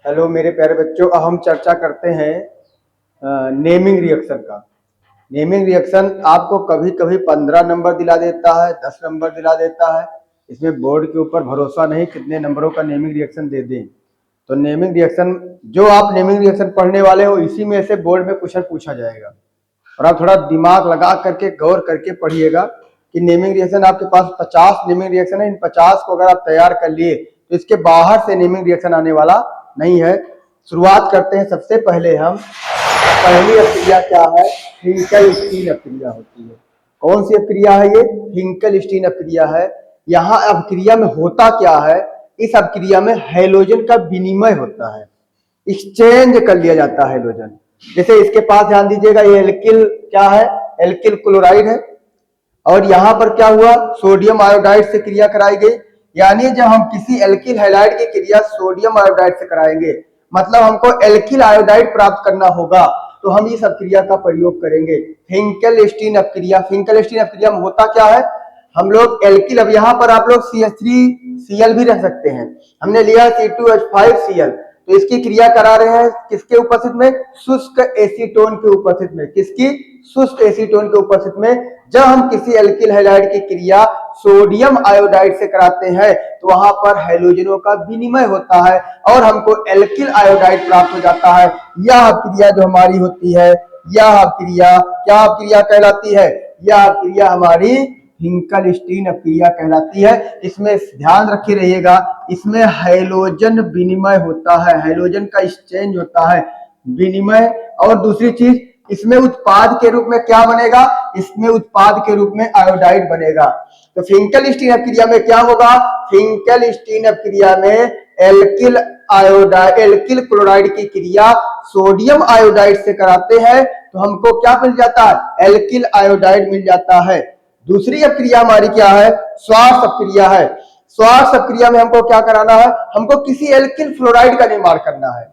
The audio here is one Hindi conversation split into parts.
हेलो मेरे प्यारे बच्चों, अब हम चर्चा करते हैं नेमिंग रिएक्शन का। नेमिंग रिएक्शन आपको कभी कभी 15 नंबर दिला देता है, 10 नंबर दिला देता है। इसमें बोर्ड के ऊपर भरोसा नहीं कितने नंबरों का नेमिंग रिएक्शन दे दें। तो नेमिंग रिएक्शन जो आप नेमिंग रिएक्शन पढ़ने वाले हो, इसी में से बोर्ड में क्वेश्चन पूछा जाएगा। और आप थोड़ा दिमाग लगा करके गौर करके पढ़िएगा कि नेमिंग रिएक्शन आपके पास 50 नेमिंग रिएक्शन है। इन 50 को अगर आप तैयार कर लिए तो इसके बाहर से नेमिंग रिएक्शन आने वाला नहीं है। शुरुआत करते हैं। सबसे पहले हम पहली अभिक्रिया क्या है? हिंकल-स्टीन अभिक्रिया होती है। कौन सी अभिक्रिया है ये? हिंकल-स्टीन अभिक्रिया है। यहाँ अभिक्रिया में होता क्या है? इस अभिक्रिया में हैलोजन का विनिमय होता है, एक्सचेंज कर लिया जाता है हैलोजन। जैसे इसके पास ध्यान दीजिएगा, ये एल्किल क्या है? एल्किल क्लोराइड है। और यहाँ पर क्या हुआ? सोडियम आयोडाइड से क्रिया कराई गई। यानी जब हम किसी एल्किल हैलाइड की क्रिया सोडियम आयोडाइड से कराएंगे, मतलब हमको एल्किल आयोडाइड प्राप्त करना होगा, तो हम इस अभिक्रिया का प्रयोग करेंगे, हिंकल-स्टीन अभिक्रिया। हिंकल-स्टीन अभिक्रिया में होता क्या है? हम लोग एल्किल, अब यहाँ पर आप लोग CH3Cl भी रख सकते हैं। हमने लिया C2H5Cl, तो इसकी क्रिया करा रहे हैं किसके उपस्थित में? शुष्क एसीटोन के उपस्थित में। किसकी? शुष्क एसीटोन के उपस्थित में। जब हम किसी एल्किल हैलाइड की क्रिया सोडियम आयोडाइड से कराते हैं तो वहां पर हैलोजनों का विनिमय होता है और हमको एल्किल आयोडाइड प्राप्त हो जाता है। यह क्रिया जो हमारी होती है, यह क्रिया क्या क्रिया कहलाती है? यह क्रिया हमारी हिंकल-स्टीन अभिक्रिया कहलाती है। इसमें ध्यान रखे रहिएगा, इसमें हैलोजन विनिमय होता है, हैलोजन का एक्सचेंज होता है, विनिमय। और दूसरी चीज, इसमें उत्पाद के रूप में क्या बनेगा? इसमें उत्पाद के रूप में आयोडाइड बनेगा। तो हिंकल-स्टीन अभिक्रिया में क्या होगा? हिंकल-स्टीन अभिक्रिया में एल्किल आयोडाइड, एल्किल क्लोराइड की क्रिया सोडियम आयोडाइड से कराते हैं तो हमको क्या मिल जाता है? एल्किल आयोडाइड मिल जाता है। दूसरी अभिक्रिया हमारी क्या है? स्वार्स अभिक्रिया है। स्वार्स अभिक्रिया में हमको क्या कराना है? हमको किसी एल्किल फ्लोराइड का निर्माण करना है।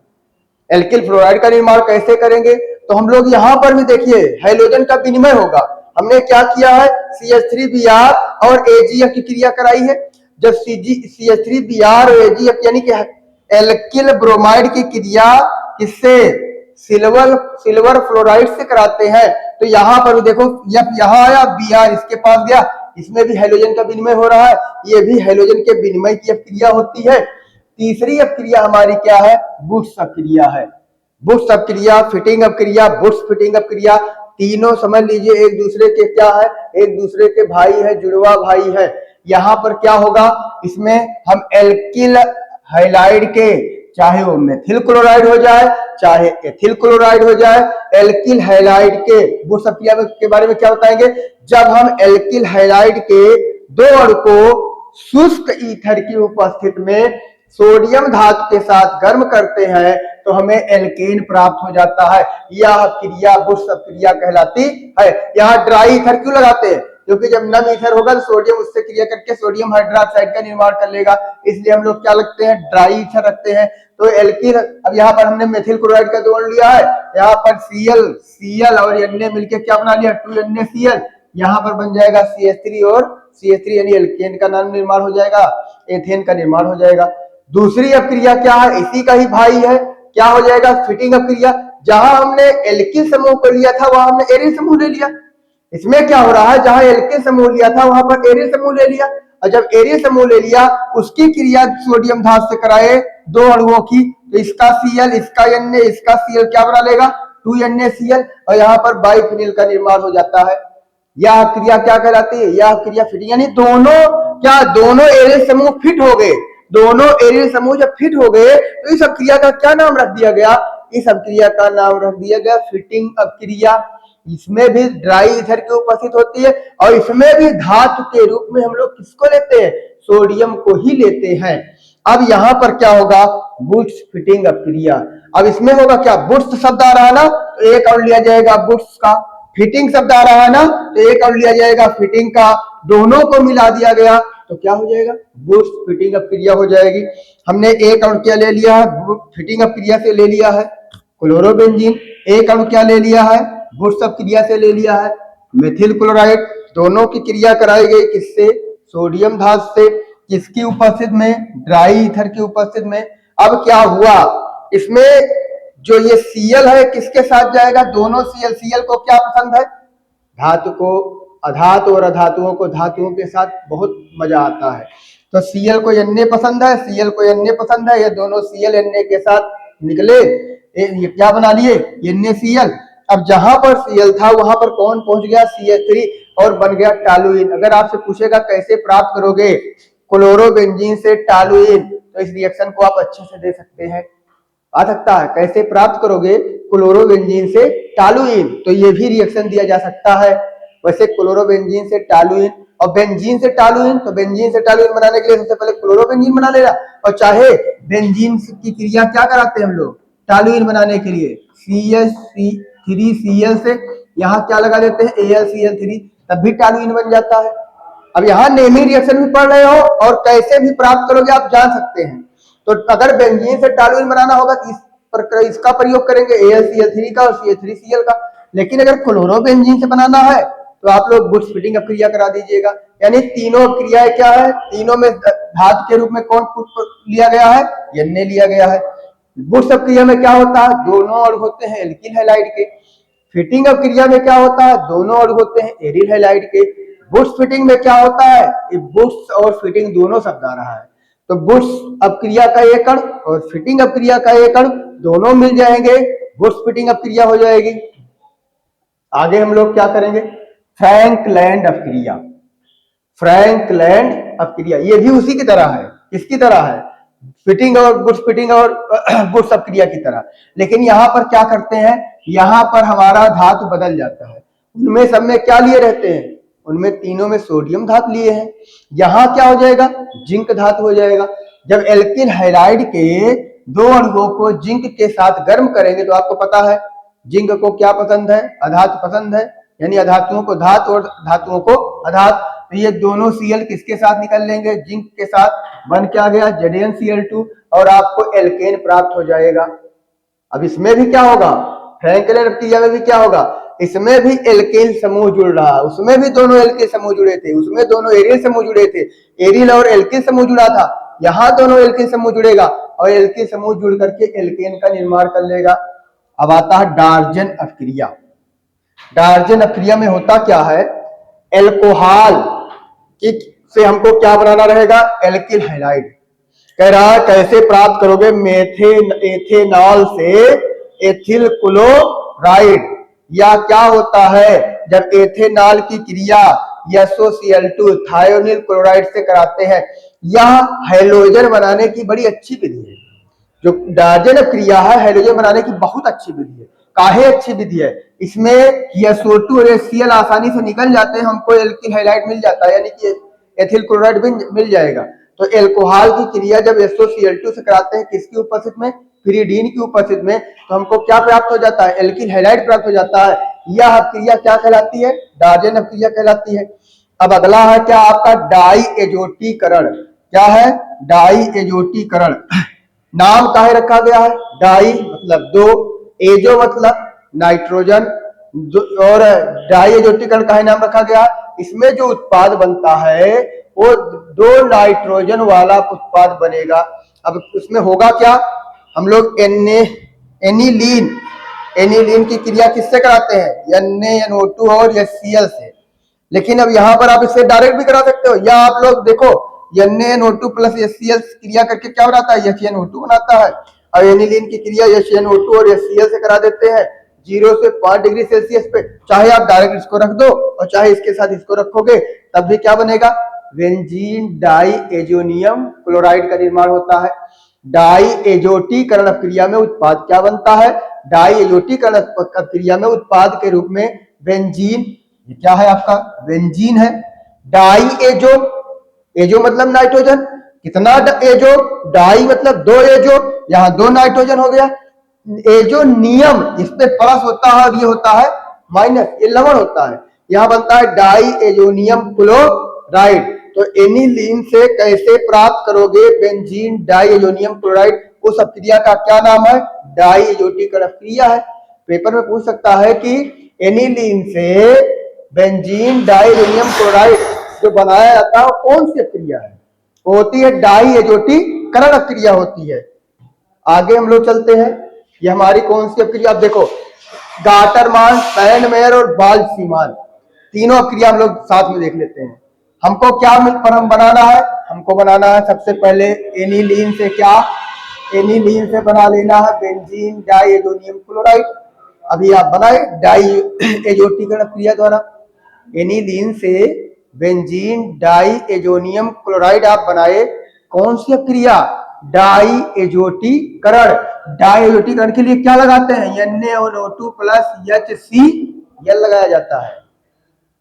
एल्किल फ्लोराइड का निर्माण कैसे करेंगे? तो हम लोग यहाँ पर भी देखिए हैलोजन का विनिमय होगा। हमने क्या किया है? CH3Br और AgF की क्रिया कराई है। जब CH3Br और AgF यानी कि एल्किल ब्रोमाइड की क्रिया किससे? सिल्वर फ्लोराइड से कराते हैं तो यहाँ पर देखो, F यहाँ आया, Br इसके पास गया, इसमें भी हैलोजन का विनिमय हो रहा है। ये भी हैलोजन के विनिमय की क्रिया होती है। तीसरी अभिक्रिया हमारी क्या है? बुश अभिक्रिया है। बुश अभिक्रिया, फिटिंग अभिक्रिया, बुश फिटिंग अभिक्रिया, तीनों समझ लीजिए एक दूसरे के क्या है? एक दूसरे के भाई है, जुड़वा भाई है। यहाँ पर क्या होगा? इसमें हम एल्किल हैलाइड के, चाहे वो मेथिल क्लोराइड हो जाए चाहे एथिल क्लोराइड हो जाए, एल्किल हैलाइड के बुश अभिक्रिया के बारे में क्या बताएंगे? जब हम एल्किल हैलाइड के दो अणु को शुष्क ईथर की उपस्थिति में सोडियम धातु के साथ गर्म करते हैं तो हमें एल्केन प्राप्त हो जाता है। यह क्रिया बुश क्रिया कहलाती है। यहाँ ड्राई ईथर क्यों लगाते हैं? क्योंकि जब नम ईथर होगा तो सोडियम उससे क्रिया करके सोडियम हाइड्रोक्साइड का निर्माण कर लेगा, इसलिए हम लोग क्या लगते हैं? ड्राई ईथर रखते हैं। तो एल्किल, अब यहाँ पर हमने मेथिल क्लोराइड का जोड़ लिया है, यहाँ पर Cl और Na मिलकर क्या बना लिया? 2NaCl। यहाँ पर बन जाएगा CH3 और CH3 यानी एल्केन का नाम निर्माण हो जाएगा, एथेन का निर्माण हो जाएगा। दूसरी अभिक्रिया क्या है? इसी का ही भाई है, क्या हो जाएगा? फिटिंग अभिक्रिया। जहां हमने एल्किल समूह को लिया था वहां हमने एरिल समूह ले लिया। इसमें क्या हो रहा है? जहां एल्किल समूह लिया था वहां पर एरिल समूह ले लिया, और जब एरिल समूह ले लिया उसकी क्रिया सोडियम धातु से कराए दो अणुओं की, तो इसका Cl, इसका Na, इसका Cl क्या बना लेगा? 2NaCl, और यहाँ पर बाइफिनिल का निर्माण हो जाता है। यह क्रिया क्या कहलाती है? यह क्रिया फिटिंग, यानी दोनों क्या? दोनों एरिल समूह फिट हो गए। दोनों एरिल समूह जब फिट हो गए तो इस अभिक्रिया का क्या नाम रख दिया गया? इस अभिक्रिया का नाम रख दिया गया फिटिंग अभिक्रिया। इसमें भी ड्राई ईथर की उपस्थित होती है और इसमें भी धातु के रूप में हम लोग किसको लेते हैं? सोडियम को ही लेते हैं। अब यहाँ पर क्या होगा? बुश फिटिंग अभिक्रिया। अब इसमें होगा क्या? बुश शब्द आ रहा है ना, तो एक और लिया जाएगा बुश का। फिटिंग शब्द आ रहा है ना, तो एक और लिया जाएगा फिटिंग का। दोनों को मिला दिया गया तो क्या हो जाएगा? बुश फिटिंग अभिक्रिया हो जाएगी। हमने एक अणु क्या ले लिया है? फिटिंग अभिक्रिया से ले लिया है क्लोरोबेंजीन। एक अणु क्या ले लिया है? बुश अभिक्रिया से ले लिया है मेथिल क्लोराइड। दोनों की क्रिया कराई गई किससे? सोडियम धातु से। किसकी उपस्थित में? ड्राई ईथर की उपस्थित में। अब क्या हुआ? इसमें जो ये Cl है किसके साथ जाएगा, दोनों Cl को क्या पसंद है, धातु को अधातु और अधातुओं को धातुओं के साथ बहुत मजा आता है। तो Cl को Na पसंद है, Cl को Na पसंद है, ये दोनों Cl Na के साथ निकले, ये क्या बना लिए, NaCl। अब जहां पर Cl था वहां पर कौन पहुंच गया, CH3 और बन गया टॉलुइन। अगर आपसे पूछेगा कैसे प्राप्त करोगे क्लोरोबेंजीन से टॉलुइन, तो इस रिएक्शन को आप अच्छे से दे सकते हैं, आ सकता है। कैसे प्राप्त करोगे क्लोरोबेंजीन से टॉलुइन, तो ये भी रिएक्शन दिया जा सकता है। वैसे क्लोरोबेंजीन से टॉलुइन और बेंजीन से टॉलुइन, तो बेंजीन से टॉलुइन बनाने के लिए सबसे पहले क्लोरोबेंजीन बना लेगा, और चाहे बेंजीन की क्रिया क्या कराते हैं हम लोग टॉलुइन बनाने के लिए, CH3Cl से यहाँ क्या लगा देते हैं AlCl3, तब भी टॉलुइन बन जाता है। अब यहाँ नेमिंग रिएक्शन भी पढ़ रहे हो और कैसे भी प्राप्त करोगे आप जान सकते हैं। तो अगर बेंजीन से टॉलुइन बनाना होगा तो इसका प्रयोग करेंगे AlCl3 का और CH3Cl का। लेकिन अगर क्लोरोबेंजीन से बनाना है तो आप लोग बुश फिटिंग क्रिया करा दीजिएगा। यानी तीनों क्रियाएं क्या है, तीनों में धातु के रूप में कौन लिया गया है, Na लिया गया है। बुश क्रिया में क्या होता है, दोनों अणु होते हैं एल्किल हैलाइड के। फिटिंग अप क्रिया में क्या होता है, दोनों अणु होते हैं एरिल हैलाइड के। बुश फिटिंग में क्या होता है, बुश और फिटिंग दोनों शब्द आ रहा है, तो बुश अपक्रिया का एक अणु और फिटिंग अपक्रिया का एक अणु दोनों मिल जाएंगे, बुश फिटिंग अपक्रिया हो जाएगी। आगे हम लोग क्या करेंगे, फ्रैंकलैंड अपक्रिया। फ्रैंकलैंड अपक्रिया ये भी उसी की तरह है, किसकी तरह है, फिटिंग और बुश अपक्रिया की तरह। लेकिन यहाँ पर क्या करते हैं, यहाँ पर हमारा धातु बदल जाता है। उनमें सब में क्या लिए रहते हैं, उनमें तीनों में सोडियम धातु लिए हैं, यहाँ क्या हो जाएगा, जिंक धातु हो जाएगा। जब एल्किल हैलाइड के दो अणुओं को जिंक के साथ गर्म करेंगे तो आपको पता है जिंक को क्या पसंद है, अधातु पसंद है, यानी अधातुओं को धातु और धातुओं को अधातु। तो ये दोनों Cl किसके साथ निकल लेंगे, जिंक के साथ, बन क्या गया ZnCl2 और आपको एल्केन प्राप्त हो जाएगा। अब इसमें भी क्या होगा, फ्रैंकलिन अपक्रिया में भी क्या होगा, इसमें भी एल्केन समूह जुड़ रहा है, उसमें भी दोनों एल्केन समूह जुड़े थे, उसमें दोनों एरिल समूह जुड़े थे, एरिल और एल्केन समूह जुड़ा था, यहाँ दोनों एल्केन समूह जुड़ेगा और एल्केन समूह जुड़ करके एल्केन का निर्माण कर लेगा। अब आता है डार्जन अपक्रिया। डार्जन अपक्रिया में होता क्या है, एल्कोहल से हमको क्या बनाना रहेगा, एल्किल हैलाइड। कह रहा है कैसे प्राप्त करोगे, एथेनॉल से एथिल क्लोराइड। या क्या होता है, जब एथेनॉल की क्रिया SOCl2 थायोनिल क्लोराइड से कराते हैं, यह हैलोजन बनाने की बड़ी अच्छी विधि है। जो डार्जन क्रिया है हैलोजन बनाने की बहुत अच्छी विधि है। काहे अच्छी विधि है, इसमें SO2 और HCl आसानी से निकल जाते हैं, हमको एल्किल हैलाइड मिल जाता है, यानी कि एथिल क्लोराइड भी मिल जाएगा। तो एल्कोहल की क्रिया जब SOCl2 से कराते हैं किसकी उपस्थिति में, पिरिडीन की उपस्थिति में, तो हमको क्या प्राप्त हो जाता है, एल्किल हैलाइड प्राप्त हो जाता है। यह क्रिया क्या कहलाती है, डार्जन क्रिया कहलाती है। अब अगला है क्या आपका डाई एजोटीकरण। क्या है, डाई एजोटीकरण। नाम काहे रखा गया है, डाई मतलब दो, एजो मतलब नाइट्रोजन, और डाई एजोटीकरण काहे नाम रखा गया, इसमें जो उत्पाद बनता है वो दो नाइट्रोजन वाला उत्पाद बनेगा। अब उसमें होगा क्या, हम लोग एनिलीन की क्रिया किससे कराते हैं, NaNO2 और HCl से। लेकिन अब यहाँ पर आप इससे डायरेक्ट भी करा सकते हो, या आप लोग देखो NaNO2 प्लस HCl क्रिया करके क्या बनाता है, HNO2 बनाता है। और एनिलीन की क्रिया HNO2 और HCl से करा देते हैं 0 से 5 डिग्री सेल्सियस पे। चाहे आप डायरेक्ट इसको रख दो और चाहे इसके साथ इसको रखोगे तब भी क्या बनेगा, बेंजीन डाई एजोनियम क्लोराइड का निर्माण होता है। डाई एजोटीकरण क्रिया में उत्पाद क्या बनता है, डाई एजोटीकरण क्रिया में उत्पाद के रूप में बेंजीन, ये क्या है आपका बेंजीन है। डाई एजो, एजो मतलब नाइट्रोजन, कितना एजो, डाई मतलब दो एजो, यहाँ दो नाइट्रोजन हो गया। एजोनियम इस पे प्लस होता है और ये होता है माइनस, ये लवण होता है, यहाँ बनता है डाई एजोनियम क्लोराइड। तो एनिलीन से कैसे प्राप्त करोगे बेंजीन डाई एजोनियम क्लोराइड, उस अपक्रिया का क्या नाम है, डाई एजोटीकरण अपक्रिया है। पेपर में पूछ सकता है कि एनिलीन से बेंजीन डाई एजोनियम क्लोराइड जो बनाया जाता है कौन सी अपक्रिया है, वो होती है डाई एजोटीकरण अपक्रिया होती है। आगे हम लोग चलते हैं। ये हमारी कौन सी अक्रिया, आप देखो गाटरमान, सैंडमेयर और बाल्ड-सीमान, तीनों अक्रिया हम लोग साथ में देख लेते हैं। हमको क्या बनाना है, हमको बनाना है सबसे पहले एनिलीन से, क्या एनिलीन से बना लेना है बेंजीन डाइएजोनियम क्लोराइड। अभी आप बनाए डाई एजोटीकरण क्रिया द्वारा एनिलीन से बेंजीन डाइएजोनियम क्लोराइड आप बनाए। कौन सी क्रिया, डाइएजोटीकरण। डाइएजोटीकरण के लिए क्या लगाते हैं, NaNO2 प्लस HCl लगाया जाता है।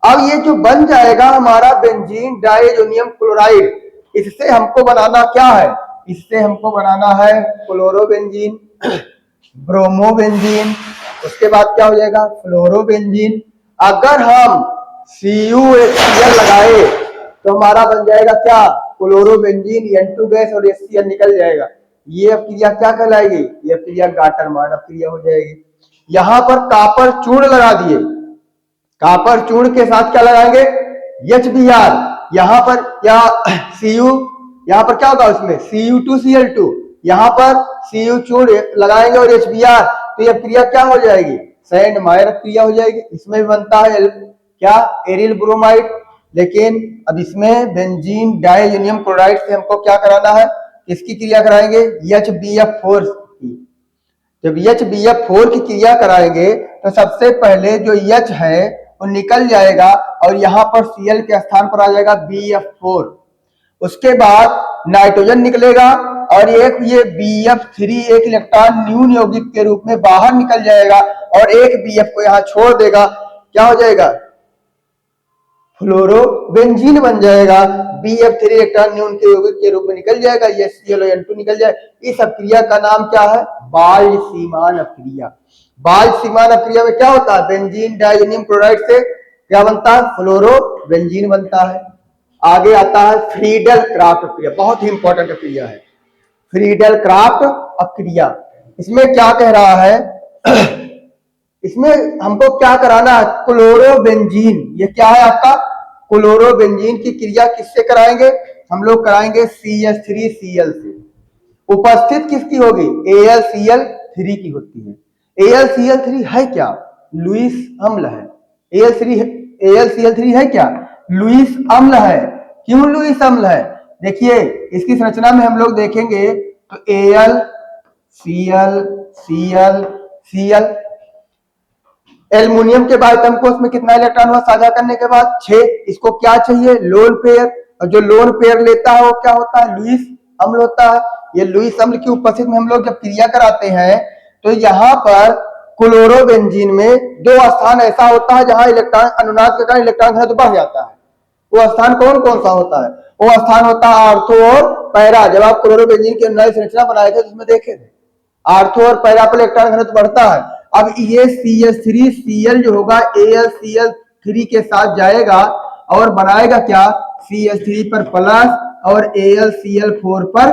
अब ये जो बन जाएगा हमारा बेंजीन डाइएजोनियम क्लोराइड, इससे हमको बनाना क्या है, इससे हमको बनाना है क्लोरोबेंजीन, ब्रोमोबेंजीन, उसके बाद क्या हो जाएगा फ्लोरोबेंजीन। अगर हम CuHCl लगाए तो हमारा बन जाएगा क्या, क्लोरोबेंजीन, N2 गैस और HCl निकल जाएगा। ये अक्रिया क्या कहलाएगी, ये अक्रिया गाटरमान अक्रिया हो जाएगी। यहां पर कापर चूर्ण लगा दिए, कापर चूर्ण के साथ क्या लगाएंगे, HBr। यहां पर क्या Cu, यहां पर क्या होगा उसमें Cu2Cl2, यहां पर Cu चूर्ण लगाएंगे और HBr, तो यह क्रिया क्या हो जाएगी, सैंडमायर क्रिया हो जाएगी। इसमें भी बनता है क्या, एरिल ब्रोमाइड। लेकिन अब इसमें बेंजीन डाइएजोनियम क्लोराइड से हमको क्या कराना है, इसकी क्रिया कराएंगे HBF4 की। जब HBF4 की क्रिया कराएंगे तो सबसे पहले जो H है वो निकल जाएगा और यहाँ पर Cl के स्थान पर आ जाएगा BF4। उसके बाद नाइट्रोजन निकलेगा और एक ये BF3 एक इलेक्ट्रॉन न्यून यौगिक के रूप में बाहर निकल जाएगा और एक BF को यहाँ छोड़ देगा, क्या हो जाएगा, फ्लोरोबेंजीन बन जाएगा। BF3 इलेक्ट्रॉन न्यून के यौगिक के रूप में निकल जाएगा, ये Cl और N2 निकल जाएगा। इस अक्रिया का नाम क्या है, बाल्ड-सीमान अक्रिया। बाल्ड-सीमान अक्रिया में क्या होता है, बेंजीन डाइएजोनियम क्लोराइड से क्या बनता है, फ्लोरोबेंजीन बनता है। आगे आता है फ्रीडल क्राफ्ट अक्रिया, बहुत ही इंपॉर्टेंट अक्रिया है फ्रीडल क्राफ्ट अक्रिया। इसमें क्या कह रहा है इसमें हमको क्या कराना है, क्लोरोबेंजीन, ये क्या है आपका क्लोरोबेंजीन की क्रिया किससे कराएंगे, हम लोग कराएंगे CH3Cl से। उपस्थित किसकी होगी, AlCl3 की होती है। AlCl3 है क्या, लुईस अम्ल है। AlCl3 है क्या, लुईस अम्ल है। क्यों लुईस अम्ल है, देखिए इसकी संरचना में हम लोग देखेंगे तो AlCl एल्युमिनियम के बाद कोष में कितना इलेक्ट्रॉन हुआ साझा करने के बाद 6। इसको क्या चाहिए, लोन पेयर, और जो लोन पेयर लेता है वो क्या होता है, लुईस अम्ल होता है। ये लुईस अम्ल की उपस्थिति में हम लोग जब क्रिया कराते हैं तो यहाँ पर क्लोरोबेंजीन में 2 स्थान ऐसा होता है जहां इलेक्ट्रॉन अनुनाद के कारण इलेक्ट्रॉन घनत्व बढ़ जाता है। वो स्थान कौन कौन सा होता है, वो स्थान होता है आर्थो और पैरा। जब आप क्लोरोबेंजीन की अनुनादी संरचना बनाए थे तो उसमें देखे थे आर्थो और पैरा पर इलेक्ट्रॉन घनत्व बढ़ता है। अब ये CH3Cl जो होगा AlCl3 के साथ जाएगा और बनाएगा क्या, CH3 पर प्लस और AlCl4 पर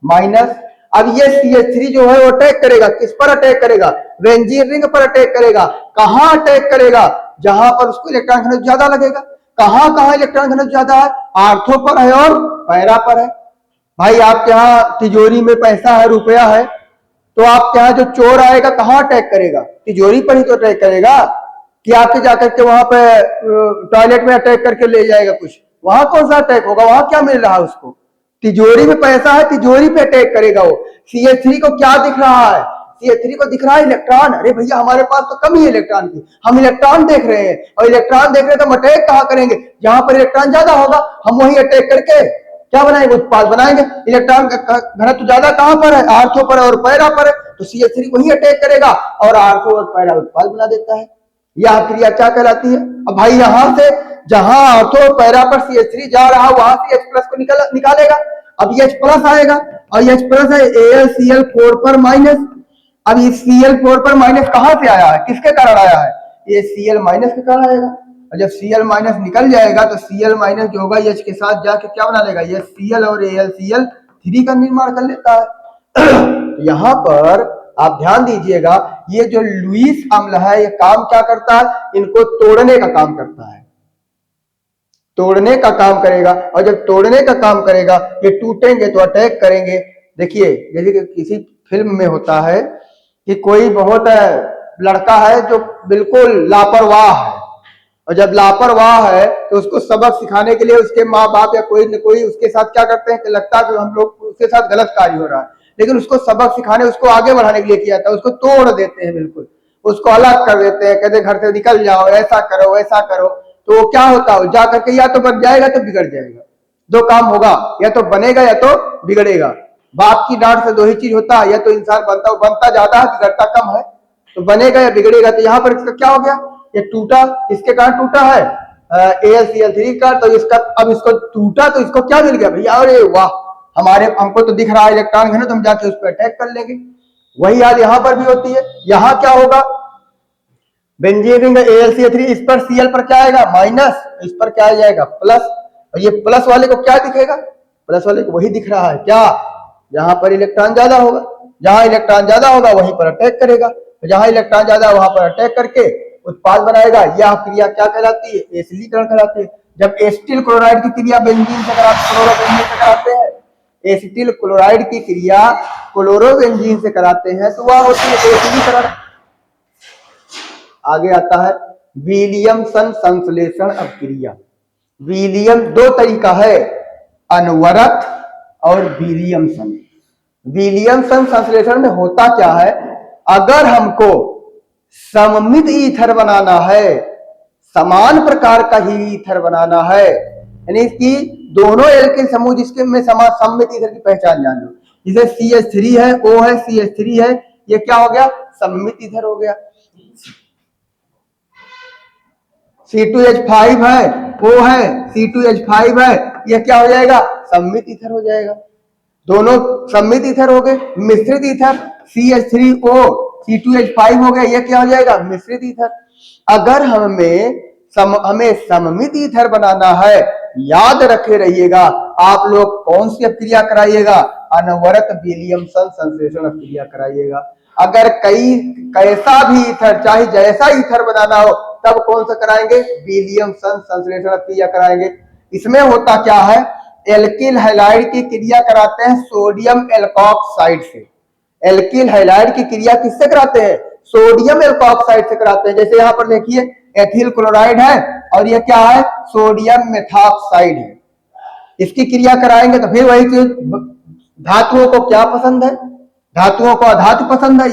माइनस। अब ये CH3 जो है वो अटैक करेगा, किस पर अटैक करेगा, बेंजीन रिंग पर अटैक करेगा। कहां अटैक करेगा, जहां पर उसको इलेक्ट्रॉन घनत्व ज्यादा लगेगा। कहां कहां इलेक्ट्रॉन घनत्व ज्यादा है, आर्थो पर है और पैरा पर है। भाई आपके यहाँ तिजोरी में पैसा है, रुपया है, तो आपके यहाँ जो चोर आएगा कहाँ अटैक करेगा, तिजोरी पर ही तो अटैक करेगा, कि आपके जाकर के वहां पे टॉयलेट में अटैक करके ले जाएगा कुछ, वहां कौन सा अटैक होगा, वहां क्या मिल रहा है उसको, तिजोरी में पैसा है, तिजोरी पे अटैक करेगा वो। CH3 को क्या दिख रहा है, CH3 को दिख रहा है इलेक्ट्रॉन। अरे भैया हमारे पास तो कमी है इलेक्ट्रॉन की, हम इलेक्ट्रॉन देख रहे हैं, और इलेक्ट्रॉन देख रहे हैं तो हम अटैक कहाँ करेंगे, जहां पर इलेक्ट्रॉन ज्यादा होगा हम वही अटैक करके क्या बनाएंगे, उत्पाद बनाएंगे। इलेक्ट्रॉन का घनत्व ज्यादा कहां पर है, आर्थो पर और पैरा पर है, तो CH3 वही अटैक करेगा और आर्थो और पैरा उत्पाद बना देता है। यह क्रिया क्या कहलाती है। अब भाई यहां से जहां आर्थो और पैरा पर CH3 जा रहा वहां से H+ को निकालेगा। अब ये H+ आएगा और ये H+ है AlCl4 पर माइनस। अब ये Cl4 पर माइनस कहां से आया है, किसके कारण आया है, ये Cl- के कारण आएगा। और जब Cl- निकल जाएगा तो Cl- जो होगा H के साथ जाके क्या बना लेगा, ये Cl और AlCl3 का निर्माण कर लेता है। यहां पर आप ध्यान दीजिएगा, ये जो लुईस अम्ल है ये काम क्या करता है, इनको तोड़ने का काम करता है, तोड़ने का काम करेगा। और जब तोड़ने का काम करेगा, ये टूटेंगे तो अटैक करेंगे। देखिए जैसे कि किसी फिल्म में होता है कि कोई बहुत लड़का है जो बिल्कुल लापरवाह है, और जब लापरवाह है तो उसको सबक सिखाने के लिए उसके माँ बाप या कोई न कोई उसके साथ क्या करते हैं कि लगता है कि हम लोग उसके साथ गलत कार्य हो रहा है, लेकिन उसको सबक सिखाने, उसको आगे बढ़ाने के लिए किया था, उसको तोड़ देते हैं, बिल्कुल उसको अलग कर देते हैं, कहते घर से निकल जाओ, ऐसा करो वैसा करो। तो वो क्या होता है, जा करके या तो बन जाएगा तो बिगड़ जाएगा। दो काम होगा, या तो बनेगा या तो बिगड़ेगा। बाप की डांट से दो ही चीज होता है, या तो इंसान बनता ज्यादा है, बिगड़ता कम है, तो बनेगा या बिगड़ेगा। तो यहाँ पर इसका क्या हो गया, ये टूटा, इसके कारण टूटा है AlCl3 का, तो इसका अब इसको टूटा तो इसको क्या मिल गया भैया, अरे वाह, हमको तो दिख रहा है इलेक्ट्रॉन है ना, तो हम जाके उस पर अटैक कर लेंगे। वही हाल यहाँ पर भी होती है। यहाँ क्या होगा, बेंजीन रिंग AlCl3, इस पर Cl पर क्या आएगा माइनस, इस पर क्या आ जाएगा प्लस, और ये प्लस वाले को क्या दिखेगा, प्लस वाले को वही दिख रहा है क्या, यहाँ पर इलेक्ट्रॉन ज्यादा होगा, जहां इलेक्ट्रॉन ज्यादा होगा वहीं पर अटैक करेगा, तो जहां इलेक्ट्रॉन ज्यादा वहां पर अटैक करके उत्पाद बनाएगा। यह क्रिया क्या कहलाती है, एसिडीकरण कहलाती है। जब एसिटिल क्लोराइड की क्रिया बेंजीन से क्लोरोबेंजीन से कराते हैं, एसिटिल क्लोराइड की क्रिया क्लोरोबेंजीन से कराते हैं, तो वह होती है एसिडीकरण। आगे आता है विलियमसन संश्लेषण अभिक्रिया। विलियम दो तरीका है, अनवरत और विलियमसन। विलियमसन संश्लेषण में होता क्या है, अगर हमको सममित ईथर बनाना है, समान प्रकार का ही ईथर बनाना है, यानी कि दोनों एल्किल समूह जिसके में समान सममित ईथर की पहचान जान लो, जैसे CH3 है, O है, CH3 है, ये क्या हो गया, सममित ईथर हो गया। C2H5 है, O है, C2H5 है, यह क्या हो जाएगा, सममित ईथर हो जाएगा। दोनों सममित ईथर हो गए। मिश्रित ईथर CH3O C2H5 हो गया, यह क्या हो जाएगा, मिश्रित ईथर। अगर हमें सममित ईथर बनाना है, याद रखे रहिएगा आप लोग कौन सी अभिक्रिया कराइएगा, अनवरत विलियमसन संश्लेषण अभिक्रिया कराइएगा। अगर कैसा भी ईथर, चाहे जैसा ईथर बनाना हो, तब कौन सा कराएंगे, विलियमसन संश्लेषण अभिक्रिया कराएंगे। इसमें होता क्या है, एल्किल हैलाइड की क्रिया कराते हैं सोडियम एल्कोक्साइड से। एल्किल हैलाइड की क्रिया किससे कराते हैं, सोडियम एल्कोक्साइड से कराते हैं। जैसे यहाँ पर देखिए एथिल क्लोराइड है और ये क्या है, सोडियम मेथॉक्साइड है, इसकी क्रिया कराएंगे तो फिर वही चीज। धातुओं को क्या पसंद है, धातुओं को अधातु पसंद है,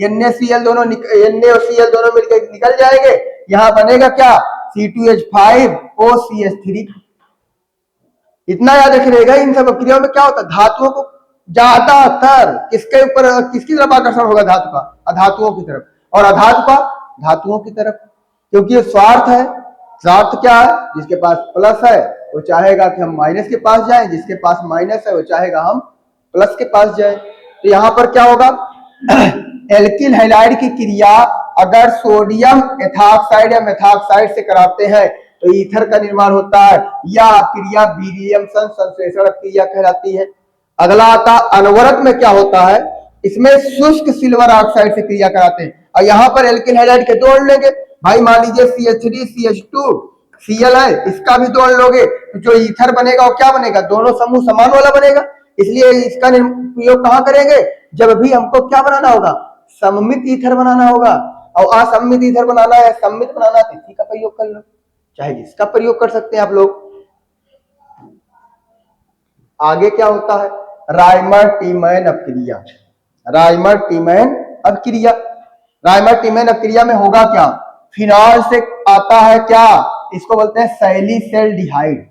NaCl दोनों Na और Cl दोनों मिलकर निकल जाएंगे, यहाँ बनेगा क्या, C2H5OCH3। इतना याद रखिएगा, इन सब क्रियाओं में क्या होता है, धातुओं को ज्यादातर किसके ऊपर, किसकी तरफ आकर्षण होगा, धातु का अधातुओं की तरफ, और अधातु का धातुओं की तरफ, क्योंकि ये स्वार्थ है। स्वार्थ क्या है, जिसके पास प्लस है वो चाहेगा कि हम माइनस के पास जाएं, जिसके पास माइनस है वो चाहेगा हम प्लस के पास जाएं। तो यहाँ पर क्या होगा, एल्किल हैलाइड की क्रिया अगर सोडियम एथॉक्साइड या मेथॉक्साइड से कराते हैं तो ईथर का निर्माण होता है, यह क्रिया विलियमसन संश्लेषण क्रिया कहलाती है। अगला आता अनवरत में क्या होता है, इसमें शुष्क सिल्वर ऑक्साइड से क्रिया कराते हैं, और यहाँ पर एल्किल हैलाइड के जोड़ लेंगे। भाई मान लीजिए CH3 CH2 Cl है, इसका भी जोड़ लोगे तो जो ईथर बनेगा वो क्या बनेगा, दोनों समूह समान वाला बनेगा। इसलिए इसका प्रयोग कहाँ करेंगे, जब भी हमको क्या बनाना होगा, सममित ईथर बनाना होगा, और असममित ईथर बनाना है, सममित बनाना है, इसी का प्रयोग कर लो, चाहे जिसका प्रयोग कर सकते हैं आप लोग। आगे क्या होता है, राइमर-टीमैन अपक्रिया। राइमर-टीमैन अपक्रिया, राइमर-टीमैन अपक्रिया में होगा क्या, फिनॉल से आता है क्या, इसको बोलते हैं सैलिसिल्डिहाइड।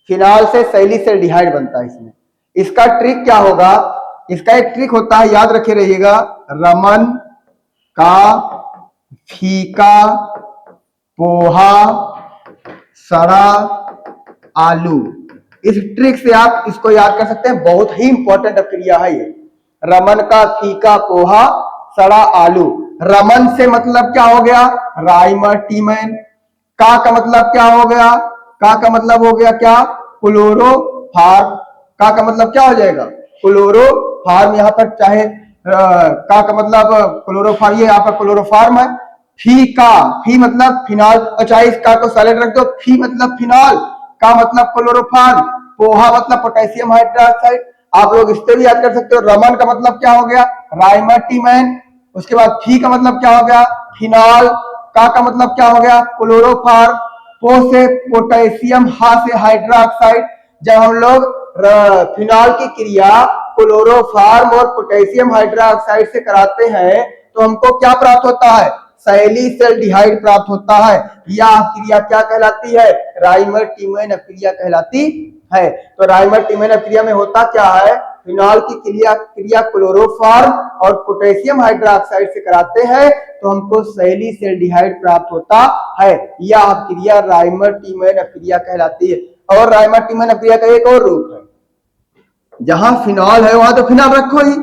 फिनॉल से सैलिसिल्डिहाइड बनता है। इसमें इसका ट्रिक क्या होगा, इसका एक ट्रिक होता है, याद रखे रहिएगा, रमन का फीका पोहा सड़ा आलू। इस ट्रिक से आप इसको याद कर सकते हैं, बहुत ही इंपॉर्टेंट क्रिया है ये। रमन का फीका पोहा सड़ा आलू। रमन से मतलब क्या हो गया, राइमर-टीमैन। का मतलब क्या हो गया, का मतलब हो गया क्या, क्लोरोफार्म। का मतलब क्या हो जाएगा, क्लोरोफार्म। यहाँ पर चाहे का मतलब क्लोरोफार्म, ये यहाँ पर क्लोरोफार्म है। फी मतलब फिनॉल, चाहे इस का को साइलेंट रख दो, फी मतलब फिनॉल, का मतलब क्लोरोफार्म, पोहा मतलब पोटेशियम हाइड्रोक्साइड, आप लोग इससे भी याद कर सकते हो। रमन का मतलब क्या हो गया, राइमर्टिमेन। उसके बाद फी का मतलब क्या हो गया, फिनॉल। का मतलब क्या हो गया, क्लोरोफॉर्म। पो से पोटेशियम, हा से हाइड्रोक्साइड। जब हम लोग फिनॉल की क्रिया क्लोरोफॉर्म और पोटेशियम हाइड्रोक्साइड से कराते हैं तो हमको क्या प्राप्त होता है, सैलिसिल्डिहाइड प्राप्त होता है। यह क्रिया क्या कहलाती है, राइमर्टिमेन क्रिया कहलाती है। तो राइमर्टिमेन क्रिया में होता क्या है, फिनॉल की क्रिया क्लोरोफॉर्म और पोटेशियम हाइड्रोक्साइड से कराते हैं तो हमको सैलिसिल्डिहाइड प्राप्त होता है। यह क्रिया राइमर्टिमेन क्रिया कहलाती है। और राइमर्टिमेन क्रिया का एक और रूप है, जहां फिनॉल है वहां तो फिनॉल रखो ही,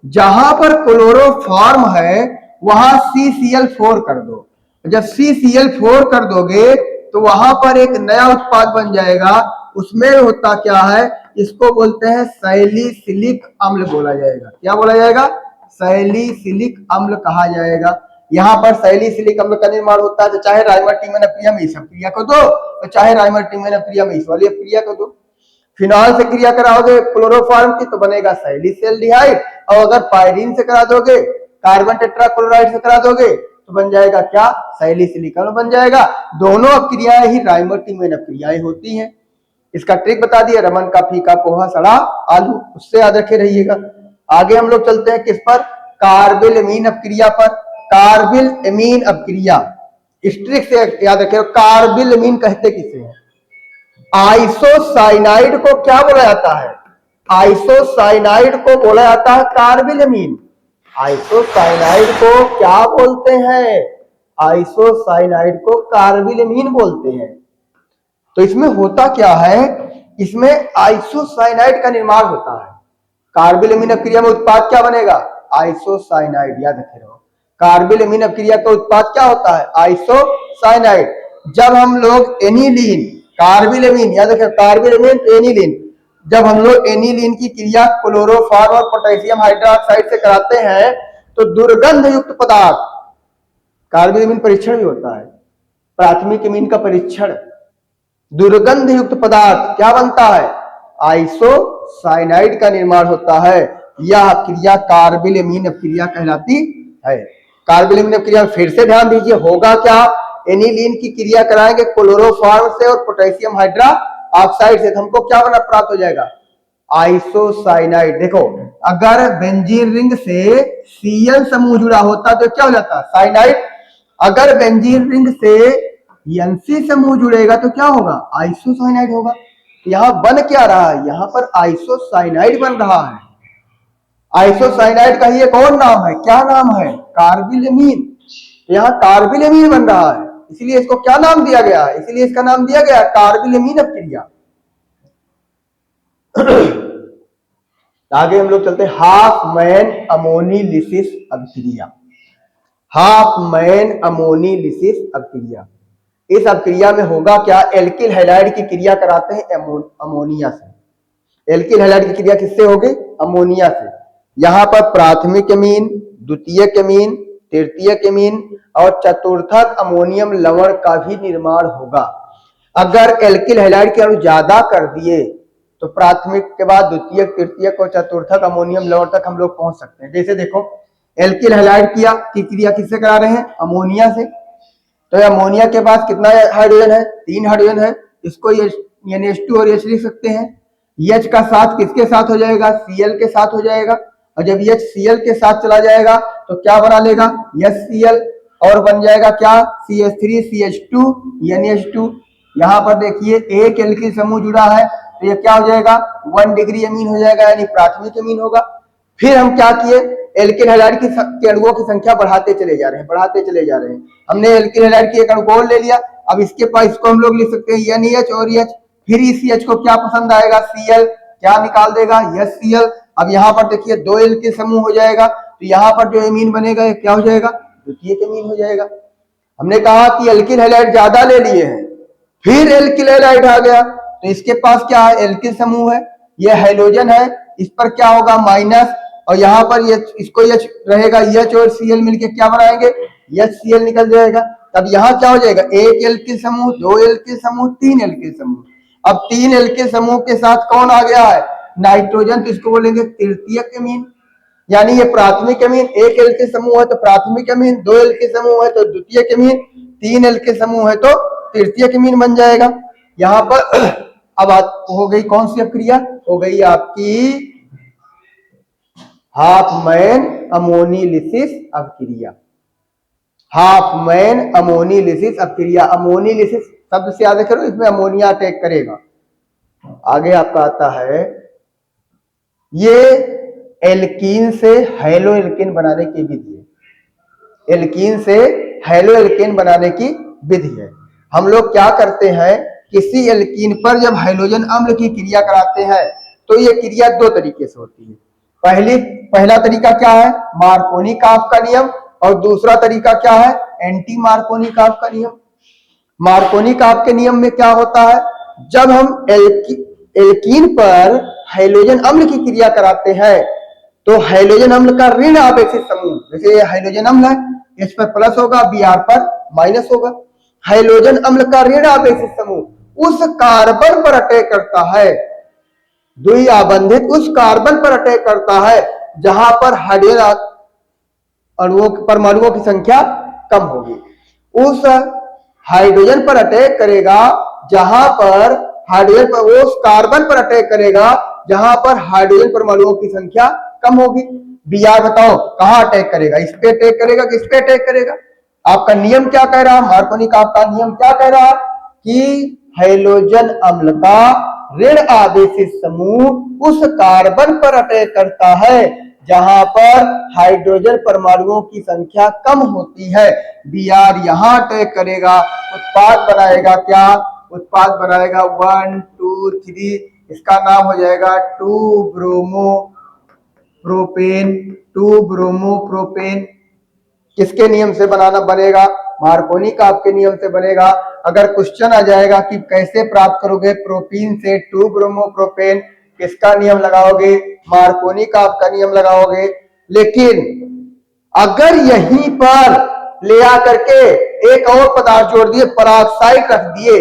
जहां पर क्लोरोफॉर्म है वहां CCl4 कर दो। जब CCl4 कर दोगे तो वहां पर एक नया उत्पाद बन जाएगा। उसमें होता क्या है, इसको बोलते हैं सैलिसिलिक अम्ल बोला जाएगा। क्या बोला जाएगा, सैलिसिलिक अम्ल कहा जाएगा। यहाँ पर सैलिसिलिक अम्ल का निर्माण होता है। तो चाहे राइमर्टिमेन क्रिया में इस क्रिया को दो, तो चाहे राइमर्टिमेन क्रिया में इस वाली क्रिया को दो। फिनॉल से क्रिया कराओगे क्लोरोफॉर्म की तो बनेगा सैलिसिल्डिहाइड, और अगर पायरीन से करा दोगे, कार्बन टेट्राक्लोराइड से करा दोगे तो बन जाएगा क्या, सैलिसिलिक अम्ल बन जाएगा। दोनों क्रियाएं ही राइमर्टिमेन क्रियाएं होती हैं। इसका ट्रिक बता दिया, रमन का, फीका, पोहा, सड़ा, आलू, उससे याद रखे रहिएगा। आगे हम लोग चलते हैं किस पर, कार्बिल अमीन अपक्रिया पर। कार्बिल अमीन अपक्रिया, इस ट्रिक से याद रखे, कार्बिल अमीन कहते किसे हैं, आइसोसाइनाइड को क्या बोला जाता है, आइसोसाइनाइड को बोला जाता है कार्बिल अमीन। आइसोसाइनाइड को क्या बोलते हैं, आइसोसाइनाइड को कार्बिल अमीन बोलते हैं। तो इसमें होता क्या है, इसमें आइसोसाइनाइड का निर्माण होता है। कार्बिल अमीन अपक्रिया में उत्पाद क्या बनेगा, आइसोसाइनाइड। याद रखे रहो, कार्बिल अमीन अपक्रिया का उत्पाद क्या होता है, आइसोसाइनाइड। जब हम लोग एनिलीन, कार्बिल अमीन, याद रखें, कार्बिल अमीन तो एनिलीन, जब हम लोग एनिलीन की क्रिया क्लोरोफॉर्म और पोटेशियम हाइड्रोक्साइड से कराते हैं तो दुर्गंध युक्त पदार्थ, कार्बिल अमीन परीक्षण भी होता है, प्राथमिक अमीन का परीक्षण, दुर्गंध युक्त पदार्थ क्या बनता है, आइसोसाइनाइड का निर्माण होता है। यह क्रिया कार्बिल अमीन अपक्रिया कहलाती है। कार्बिल अमीन अपक्रिया फिर से ध्यान दीजिए, होगा क्या, एनिलीन की क्रिया कराएंगे क्लोरोफॉर्म से और पोटेशियम हाइड्रोक्साइड से, तो हमको क्या बना प्राप्त हो जाएगा, आइसोसाइनाइड। देखो, अगर बेंजीन रिंग से Cl समूह जुड़ा होता तो क्या हो जाता, साइनाइड। अगर बेंजीन रिंग से Nc समूह जुड़ेगा तो क्या होगा, आइसोसाइनाइड होगा। यहां बन क्या रहा है, यहां पर आइसोसाइनाइड बन रहा है। आइसोसाइनाइड का ही एक और नाम है, क्या नाम है, कार्बिल अमीन। यहाँ कार्बिल अमीन बन रहा है, इसलिए इसको क्या नाम दिया गया है, इसलिए इसका नाम दिया गया कार्बिल अमीन अपक्रिया। आगे हम लोग चलते हैं हाफमैन अमोनिलिसिस अपक्रिया। हाफमैन अमोनिलिसिस अपक्रिया, इस अपक्रिया में होगा क्या, एल्किल हैलाइड की क्रिया कराते हैं अमोनिया से। एल्किल हैलाइड की क्रिया किससे होगी, अमोनिया से। यहां पर प्राथमिक अमीन, द्वितीयक अमीन, तृतीयक अमीन और चतुर्थक अमोनियम लवण का भी निर्माण होगा। अगर एल्किल हैलाइड के अणु ज्यादा कर दिए तो प्राथमिक के बाद द्वितीयक, तृतीयक और चतुर्थक अमोनियम लवण तक हम लोग पहुंच सकते हैं। जैसे देखो, एल्किल हैलाइड की क्रिया किससे करा रहे हैं, अमोनिया से। तो अमोनिया के पास कितना हाइड्रोजन है, 3 हाइड्रोजन है। इसको H2 और H लिख सकते हैं। H का साथ किसके साथ हो जाएगा, Cl के साथ हो जाएगा। और जब H Cl के साथ चला जाएगा तो क्या बना लेगा, HCl, और बन जाएगा क्या, CH3 CH2 NH2। यहाँ पर देखिए एक एल्किल समूह जुड़ा है तो ये क्या हो जाएगा, 1 डिग्री अमीन हो जाएगा, यानी प्राथमिक अमीन होगा। फिर हम क्या किए, एल्किल हैलाइड के अणुओं की संख्या बढ़ाते चले जा रहे हैं, बढ़ाते चले जा रहे हैं। हमने एल्किल हैलाइड की एक अणु को ले लिया, अब इसके पास इसको हम लोग लिख सकते हैं NH और H। फिर इस H को क्या पसंद आएगा, Cl, क्या निकाल देगा, HCl। अब यहाँ पर देखिए 2 एल्किल समूह हो जाएगा, तो यहाँ पर जो अमीन बनेगा ये क्या हो जाएगा, द्वितीयक अमीन हो जाएगा। हमने कहा कि एल्किल हैलाइड ज्यादा ले लिए हैं, फिर एल्किल हैलाइड आ गया तो इसके पास क्या है, एल्किल समूह है, ये हैलोजन है, इस पर क्या होगा, माइनस, और यहाँ पर ये इसको H रहेगा, H और Cl मिलके क्या बनाएंगे, HCl निकल जाएगा। तब यहाँ क्या हो जाएगा, 1 एल्किल समूह, 2 एल्किल समूह, 3 एल्किल समूह। अब 3 एल्किल समूह के साथ कौन आ गया है, नाइट्रोजन तो इसको बोलेंगे तृतीयक अमीन, यानी ये प्राथमिक अमीन, एक एल के समूह है तो प्राथमिक अमीन, दो एल के समूह है तो द्वितीयक अमीन, तीन एल के समूह है तो तृतीयक अमीन बन जाएगा। यहाँ पर अब हो गई कौन सी अक्रिया, हो गई आपकी हाफमैन अमोनिलिसिस अभिक्रिया। हाफमैन अमोनिलिसिस अभिक्रिया, अमोनिलिसिस शब्द से याद करो, इसमें अमोनिया अटैक करेगा। आगे आपका आता है, ये एल्कीन से हेलो एल्केन बनाने की विधि है। एल्कीन से हेलो एल्केन बनाने की विधि है। हम लोग क्या करते हैं, किसी एल्कीन पर जब हाइड्रोजन अम्ल की क्रिया कराते हैं तो ये क्रिया दो तरीके से होती है। पहला तरीका क्या है, मार्कोनी-काफ का नियम, और दूसरा तरीका क्या है, एंटी मार्कोनी-काफ का नियम। मार्कोनी-काफ के नियम में क्या होता है, जब हम एल्कीन पर हाइड्रोजन अम्ल की क्रिया कराते हैं तो हाइड्रोजन अम्ल का ऋण आवेशित समूह, जैसे ये हाइड्रोजन अम्ल है, इस पर प्लस होगा, Br पर माइनस होगा। हाइड्रोजन अम्ल का ऋण आवेशित समूह उस कार्बन पर अटैक करता है, द्विआबंधित उस कार्बन पर अटैक करता है जहां पर हाइड्रोजन अणुओं परमाणुओं की संख्या कम होगी। उस हाइड्रोजन पर अटैक करेगा जहां पर हाइड्रोजन पर, उस कार्बन पर अटैक करेगा जहां पर हाइड्रोजन परमाणुओं की संख्या कम होगी। Br बताओ कहां अटैक करेगा, इस पे अटैक करेगा कि इस पे अटैक करेगा। आपका नियम क्या कह रहा है, मार्कोनी-काफ का नियम क्या कह रहा है कि हाइड्रोजन अम्ल का ऋण आवेशित समूह उस कार्बन पर अटैक करता है जहां पर हाइड्रोजन परमाणुओं की संख्या कम होती है। Br यहां अटैक करेगा, उत्पाद बनाएगा क्या, उत्पाद बनाएगा 1 2 3, इसका नाम हो जाएगा 2 ब्रोमो प्रोपेन। 2 ब्रोमो प्रोपेन किसके नियम से बनेगा, मार्कोनी-काफ के नियम से बनेगा। अगर क्वेश्चन आ जाएगा कि कैसे प्राप्त करोगे प्रोपीन से 2 ब्रोमो प्रोपेन, किसका नियम लगाओगे, मार्कोनी-काफ का नियम लगाओगे। लेकिन अगर यहीं पर ले आकर के एक और पदार्थ जोड़ दिए, पराक्साइड रख दिए,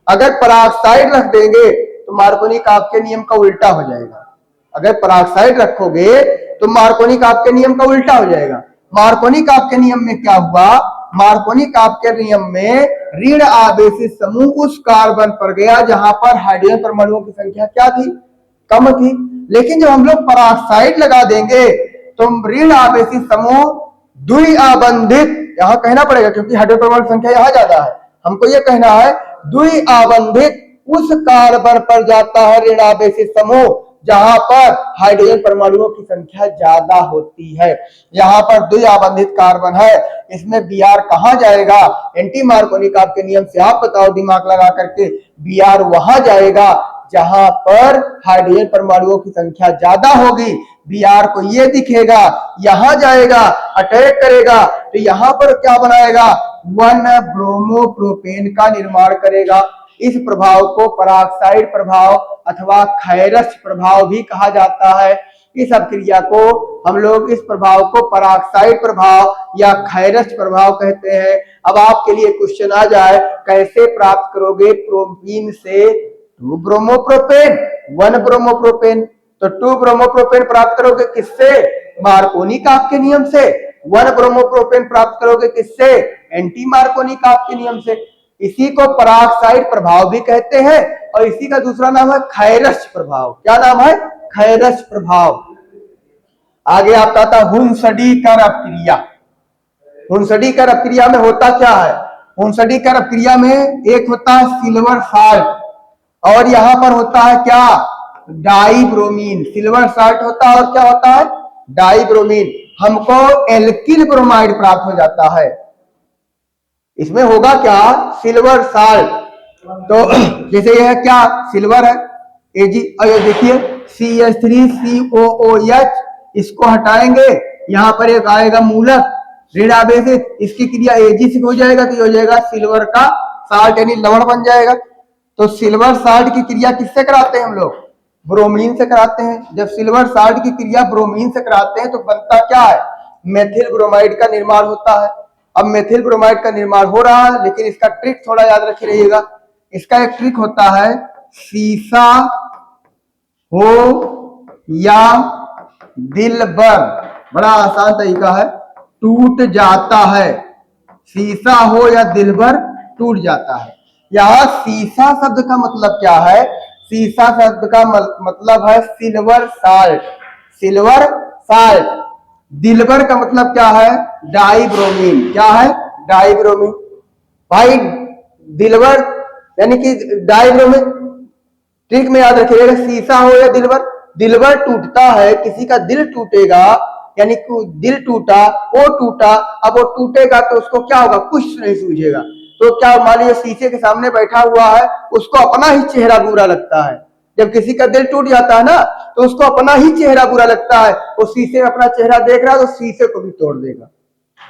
अगर पराक्साइड रख देंगे तो मार्कोनी-काफ के नियम का उल्टा हो जाएगा। अगर पराक्साइड रखोगे तो मार्कोनी-काफ के नियम का उल्टा हो जाएगा। मार्कोनी-काफ के नियम में क्या हुआ, मार्कोनी-काफ के नियम में ऋण आवेशित समूह उस कार्बन पर गया जहां पर हाइड्रोजन परमाणुओं की संख्या क्या थी, कम थी। लेकिन जब हम लोग पराक्साइड लगा देंगे तो ऋण आवेशित समूह द्विआबंधित, यहां कहना पड़ेगा क्योंकि हाइड्रोजन परमाणु की संख्या यहां ज्यादा है, हमको यह कहना है द्विआबंधित उस कार्बन पर जाता है ऋण आवेशित समूह जहां पर हाइड्रोजन परमाणुओं की संख्या ज्यादा होती है। यहां पर द्विआबंधित कार्बन है, इसमें Br कहां जाएगा, एंटी मार्कोनी-काफ के नियम से आप बताओ दिमाग लगा करके, Br वहां जाएगा जहां पर हाइड्रोजन परमाणुओं की संख्या ज्यादा होगी। Br को ये दिखेगा, यहां जाएगा, अटैक करेगा तो यहां पर क्या बनाएगा, 1 ब्रोमो प्रोपेन का निर्माण करेगा। इस प्रभाव को पराक्साइड प्रभाव अथवा खैरस प्रभाव भी कहा जाता है। इस अभिक्रिया को हम लोग, इस प्रभाव को पराक्साइड प्रभाव या खैरस प्रभाव कहते हैं। अब आपके लिए क्वेश्चन आ जाए, कैसे प्राप्त करोगे प्रोपीन से 2 ब्रोमोप्रोपेन 1 ब्रोमोप्रोपेन, तो 2 ब्रोमोप्रोपेन प्राप्त करोगे किससे, मार्कोनी-काफ के नियम से। 1 ब्रोमोप्रोपेन प्राप्त करोगे किससे, एंटी मार्कोनी-काफ के नियम से। इसी को पराक्साइड प्रभाव भी कहते हैं और इसी का दूसरा नाम है खैरस प्रभाव। क्या नाम है, खैरस प्रभाव। आगे आपका आता है हुंसडीकर अपक्रिया। हुंसडीकर अपक्रिया में होता क्या है, हुंसडीकर अपक्रिया में एक होता है सिल्वर साल्ट और यहां पर होता है क्या, डाइब्रोमीन। सिल्वर साल्ट होता है और क्या होता है, डाइब्रोमीन। हमको एल्किल ब्रोमाइड प्राप्त हो जाता है। इसमें होगा क्या, सिल्वर साल्ट। तो जैसे यह क्या, सिल्वर है Ag, और ये देखिए CH3COOH, इसको हटाएंगे, यहां पर एक आएगा मूलक ऋण आवेशित, इसकी क्रिया Ag से हो जाएगा तो ये हो जाएगा सिल्वर का साल्ट यानी लवण बन जाएगा। तो सिल्वर साल्ट की क्रिया किससे कराते हैं हम लोग, ब्रोमीन से कराते हैं। जब सिल्वर साल्ट की क्रिया ब्रोमीन से कराते हैं तो बनता क्या है, मेथिल ब्रोमाइड का निर्माण होता है। अब मेथिल ब्रोमाइड का निर्माण हो रहा है, लेकिन इसका ट्रिक थोड़ा याद रखे रहिएगा। इसका एक ट्रिक होता है, सीसा हो या दिलबर, बड़ा आसान तरीका है, टूट जाता है। शीशा हो या दिलबर टूट जाता है। यहां शीशा शब्द का मतलब क्या है? शीशा शब्द का मतलब है सिल्वर साल्ट, सिल्वर साल्ट। दिलबर का मतलब क्या है? डाइब्रोमीन। क्या है? डाइब्रोमीन। भाई दिलबर यानी कि डाइब्रोमीन, ट्रिक में याद रखिएगा, शीशा हो या दिलबर। दिलबर टूटता है, किसी का दिल टूटेगा, यानी कि दिल टूटा, वो टूटा, अब वो टूटेगा तो उसको क्या होगा? कुछ नहीं सूझेगा। तो क्या मान लीजिए शीशे के सामने बैठा हुआ है, उसको अपना ही चेहरा बुरा लगता है। जब किसी का दिल टूट जाता है ना, तो उसको अपना ही चेहरा बुरा लगता है। वो शीशे में अपना चेहरा देख रहा है तो शीशे को भी तोड़ देगा।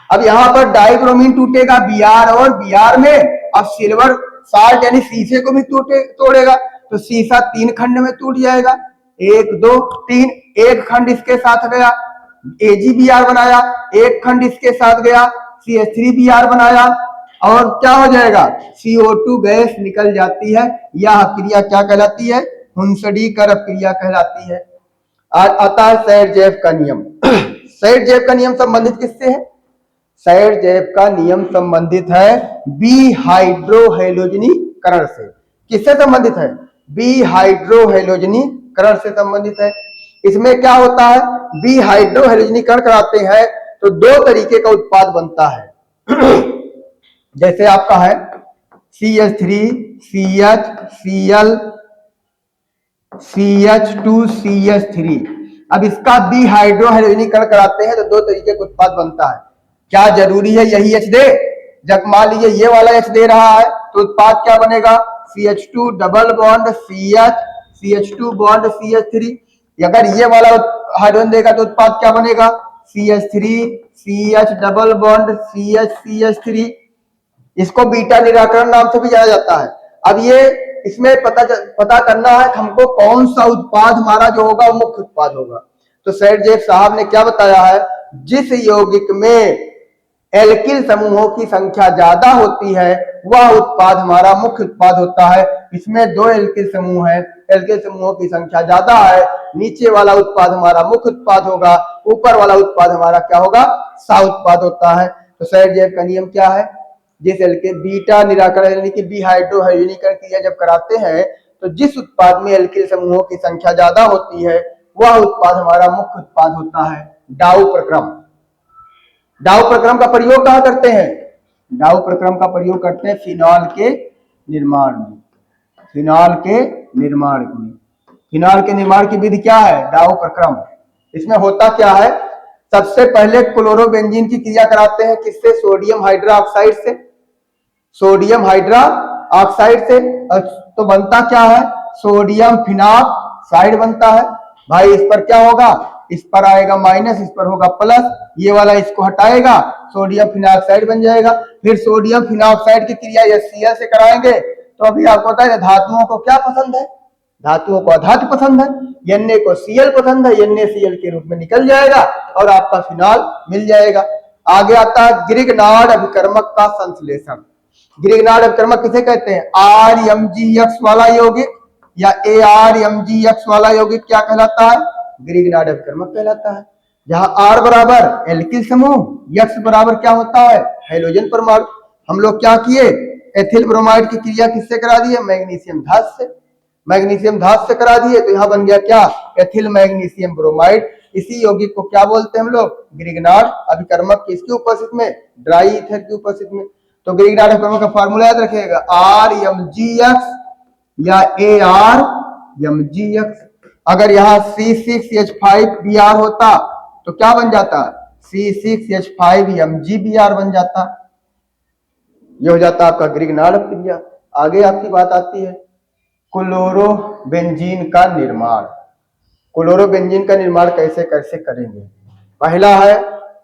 अब यहाँ पर डाइब्रोमीन टूटेगा बीआर और बीआर में, अब सिल्वर साल्ट यानी शीशे को भी तोड़ेगा, तो शीशा 3 खंड में टूट जाएगा। 1 2 3, एक खंड इसके साथ गया, AgBr बनाया, एक खंड इसके साथ गया, CH3Br बनाया, और क्या हो जाएगा? CO2 गैस निकल जाती है। यह क्रिया क्या कहलाती है? हुंसडी-कर क्रिया कहलाती है। आज आता है सैडजेव का नियम। सैडजेव का नियम संबंधित किससे है? सैडजेव का नियम संबंधित है बीहाइड्रोहेलोजनीकरण से। किससे संबंधित है? बीहाइड्रोहेलोजनीकरण से संबंधित है। इसमें क्या होता है? बीहाइड्रोहेलोजनीकरण कराते हैं तो 2 तरीके का उत्पाद बनता है। जैसे आपका है CH3 CH Cl CH2 CH3। अब इसका बीहाइड्रोहेलोजनीकरण कराते हैं तो 2 तरीके का उत्पाद बनता है। क्या जरूरी है यही H दे? जब मान लीजिए ये वाला H दे रहा है तो उत्पाद क्या बनेगा? CH2 double bond CH, CH2 bond CH3। अगर ये वाला हाइड्रोजन देगा तो उत्पाद क्या बनेगा? CH3 CH double bond CH CH3। इसको बीटा निराकरण नाम से भी जाना जाता है। अब ये इसमें पता करना है हमको कौन सा उत्पाद हमारा जो होगा वो मुख्य उत्पाद होगा। तो सैडजेव साहब ने क्या बताया है? जिस यौगिक में एल्किल समूहों की संख्या ज्यादा होती है वह उत्पाद हमारा मुख्य उत्पाद होता है। इसमें 2 एल्किल समूह है, एल्किल समूहों की संख्या ज्यादा है, नीचे वाला उत्पाद हमारा मुख्य उत्पाद होगा, ऊपर वाला उत्पाद हमारा क्या होगा? सह उत्पाद होता है। तो सैडजेव का नियम क्या है? जिस एल्किल बीटा निराकरण यानी कि बीहाइड्रोहेलोजनीकरण क्रिया जब कराते हैं तो जिस उत्पाद में एल्किल समूहों की संख्या ज्यादा होती है वह उत्पाद हमारा मुख्य उत्पाद होता है। डाउ प्रक्रम। डाउ प्रक्रम का प्रयोग कहां करते हैं? डाउ प्रक्रम का प्रयोग करते हैं फिनॉल के निर्माण में। फिनॉल के निर्माण में, फिनॉल के निर्माण की विधि क्या है? डाउ प्रक्रम। इसमें होता क्या है? सबसे पहले क्लोरोबेंजीन की क्रिया कराते हैं। किससे? सोडियम हाइड्रोक्साइड से। सोडियम हाइड्रा ऑक्साइड से। तो बनता क्या है? सोडियम फिनॉक्साइड बनता है। भाई इस पर क्या होगा? इस पर आएगा माइनस, इस पर होगा प्लस, ये वाला इसको हटाएगा, सोडियम फिनॉक्साइड बन जाएगा। फिर सोडियम फिनॉक्साइड की क्रिया HCl से कराएंगे। तो अभी आपको पता है धातुओं को क्या पसंद है? धातुओं को अधातु पसंद है, Na को Cl पसंद है, NaCl के रूप में निकल जाएगा और आपका फिनॉल मिल जाएगा। आगे आता है ग्रिग्नार्ड अभिकर्मक का संश्लेषण। ग्रिग्नार्ड अभिकर्मक किसे कहते हैं? RMgX वाला यौगिक या ARMgX वाला यौगिक क्या कहलाता है? ग्रिग्नार्ड अभिकर्मक कहलाता है। जहां R बराबर एल्किल समूह, X बराबर क्या होता है? हैलोजन परमाणु। हम लोग क्या किए? एथिल ब्रोमाइड की क्रिया किससे करा दिए? मैग्नीशियम धातु से। मैग्नीशियम धातु से करा दिए तो यहां बन गया क्या? Ethyl magnesium bromide. इसी यौगिक को क्या बोलते हैं हम लोग? ग्रिग्नार्ड अभिकर्मक। किसकी उपस्थिति में? ड्राई ईथर की उपस्थिति में। तो ग्रिग्नार्ड अभिकर्मक का फार्मूला याद रखिएगा, RMgX या ARMgX। अगर यहाँ C6H5Br होता तो क्या बन जाता? C6H5MgBr बन जाता। ये हो जाता आपका ग्रिग्नार्ड क्रिया। आगे आपकी बात आती है क्लोरोबेंजीन का निर्माण। क्लोरोबेंजीन का निर्माण कैसे कैसे करेंगे? पहला है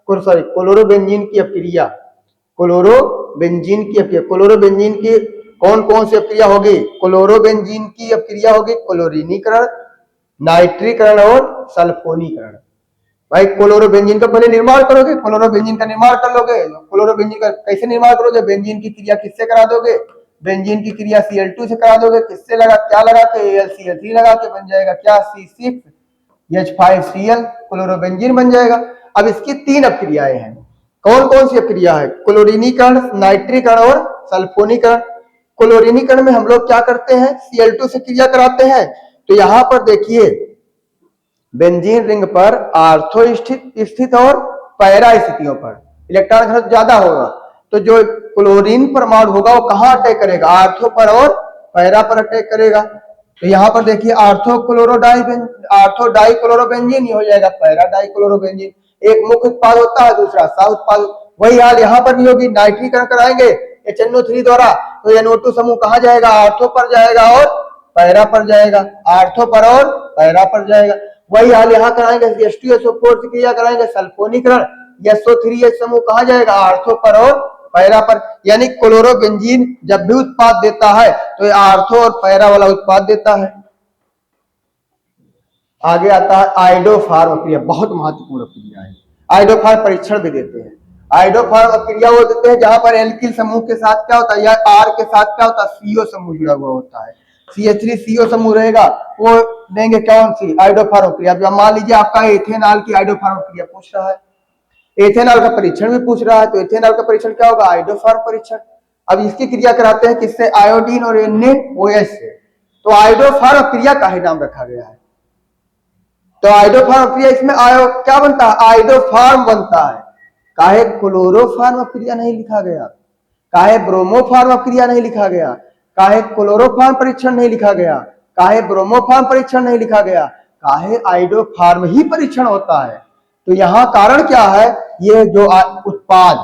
क्लोरोबेंजीन की अपक्रिया। क्लोरोबेंजीन की अपक्रिया, क्लोरोबेंजीन की कौन कौन सी अपक्रिया होगी? क्लोरोबेंजीन की अपक्रिया होगी क्लोरीनीकरण, नाइट्रीकरण और सल्फोनीकरण। भाई क्लोरोबेंजीन का पहले निर्माण करोगे, क्लोरोबेंजीन का निर्माण कर लोगे। क्लोरोबेंजीन का कैसे निर्माण करोगे? बेंजीन की क्रिया किससे करा दोगे? बेंजीन की क्रिया Cl2 से करा दोगे, किससे लगा, क्या लगा के AlCl3 लगा के बन जाएगा क्या, C6H5Cl क्लोरोबेंजीन बन जाएगा। अब इसकी 3 अपक्रियाएं हैं। कौन कौन सी अपक्रिया है, क्लोरीनीकरण, नाइट्रीकरण और सल्फोनीकरण। क्लोरीनीकरण में हम लोग क्या करते हैं, Cl2 से क्रिया कराते हैं। तो यहां पर देखिए बेंजीन रिंग पर आर्थो स्थित और पैरा स्थितियों पर इलेक्ट्रॉन घनत्व ज्यादा होगा, तो जो क्लोरीन परमाणु होगा वो कहां अटैक करेगा, आर्थो पर और पैरा पर अटैक करेगा। तो यहाँ पर देखिए आर्थो डाई क्लोरोबेंजीन, ये हो जाएगा पैरा डाई क्लोरोबेंजीन। एक मुख्य उत्पाद होता है, दूसरा सह उत्पाद। वही हाल यहाँ पर भी होगी, नाइट्रीकरण कराएंगे HNO3 द्वारा, तो NO2 समूह कहां जाएगा, आर्थो पर जाएगा और पैरा पर जाएगा, आर्थो पर और पैरा पर जाएगा। वही हाल यहाँ कराएंगे, H2SO4 से क्रिया कराएंगे सल्फोनीकरण, SO3H समूह कहां जाएगा, आर्थो पर और पैरा पर। यानी क्लोरोबेंजीन जब भी उत्पाद देता है तो ये आर्थो और पैरा वाला उत्पाद देता है। आगे आता है आइडोफार्म अपक्रिया, बहुत महत्वपूर्ण अपक्रिया है। आइडोफार्म परीक्षण भी देते हैं। आइडोफार्म अपक्रिया वो देते हैं जहां पर एल्किल समूह के साथ क्या होता है, या आर के साथ क्या होता है, CO समूह जुड़ा हुआ होता है। CH3CO समूह रहेगा, वो देंगे कौन सी, आइडोफार्म अपक्रिया। मान लीजिए आपका एथेनॉल की आइडोफार्म अपक्रिया पूछ रहा है, एथेनॉल का परीक्षण भी पूछ रहा है, तो एथेनॉल का परीक्षण क्या होगा, आइडोफार्म परीक्षण। अब इसकी क्रिया कराते हैं किससे, आयोडीन और NaOH से। तो आइडोफार्म अपक्रिया का ही नाम रखा गया है। तो आइडोफार्म अपक्रिया इसमें क्या बनता है, आइडोफार्म बनता है। काहे क्लोरोफार्म अपक्रिया नहीं लिखा गया, काहे ब्रोमोफार्म अपक्रिया नहीं लिखा गया, काहे क्लोरोफार्म परीक्षण नहीं लिखा गया, काहे ब्रोमोफार्म परीक्षण नहीं लिखा गया, काहे आइडोफार्म ही परीक्षण होता है। तो यहाँ कारण क्या है, ये जो उत्पाद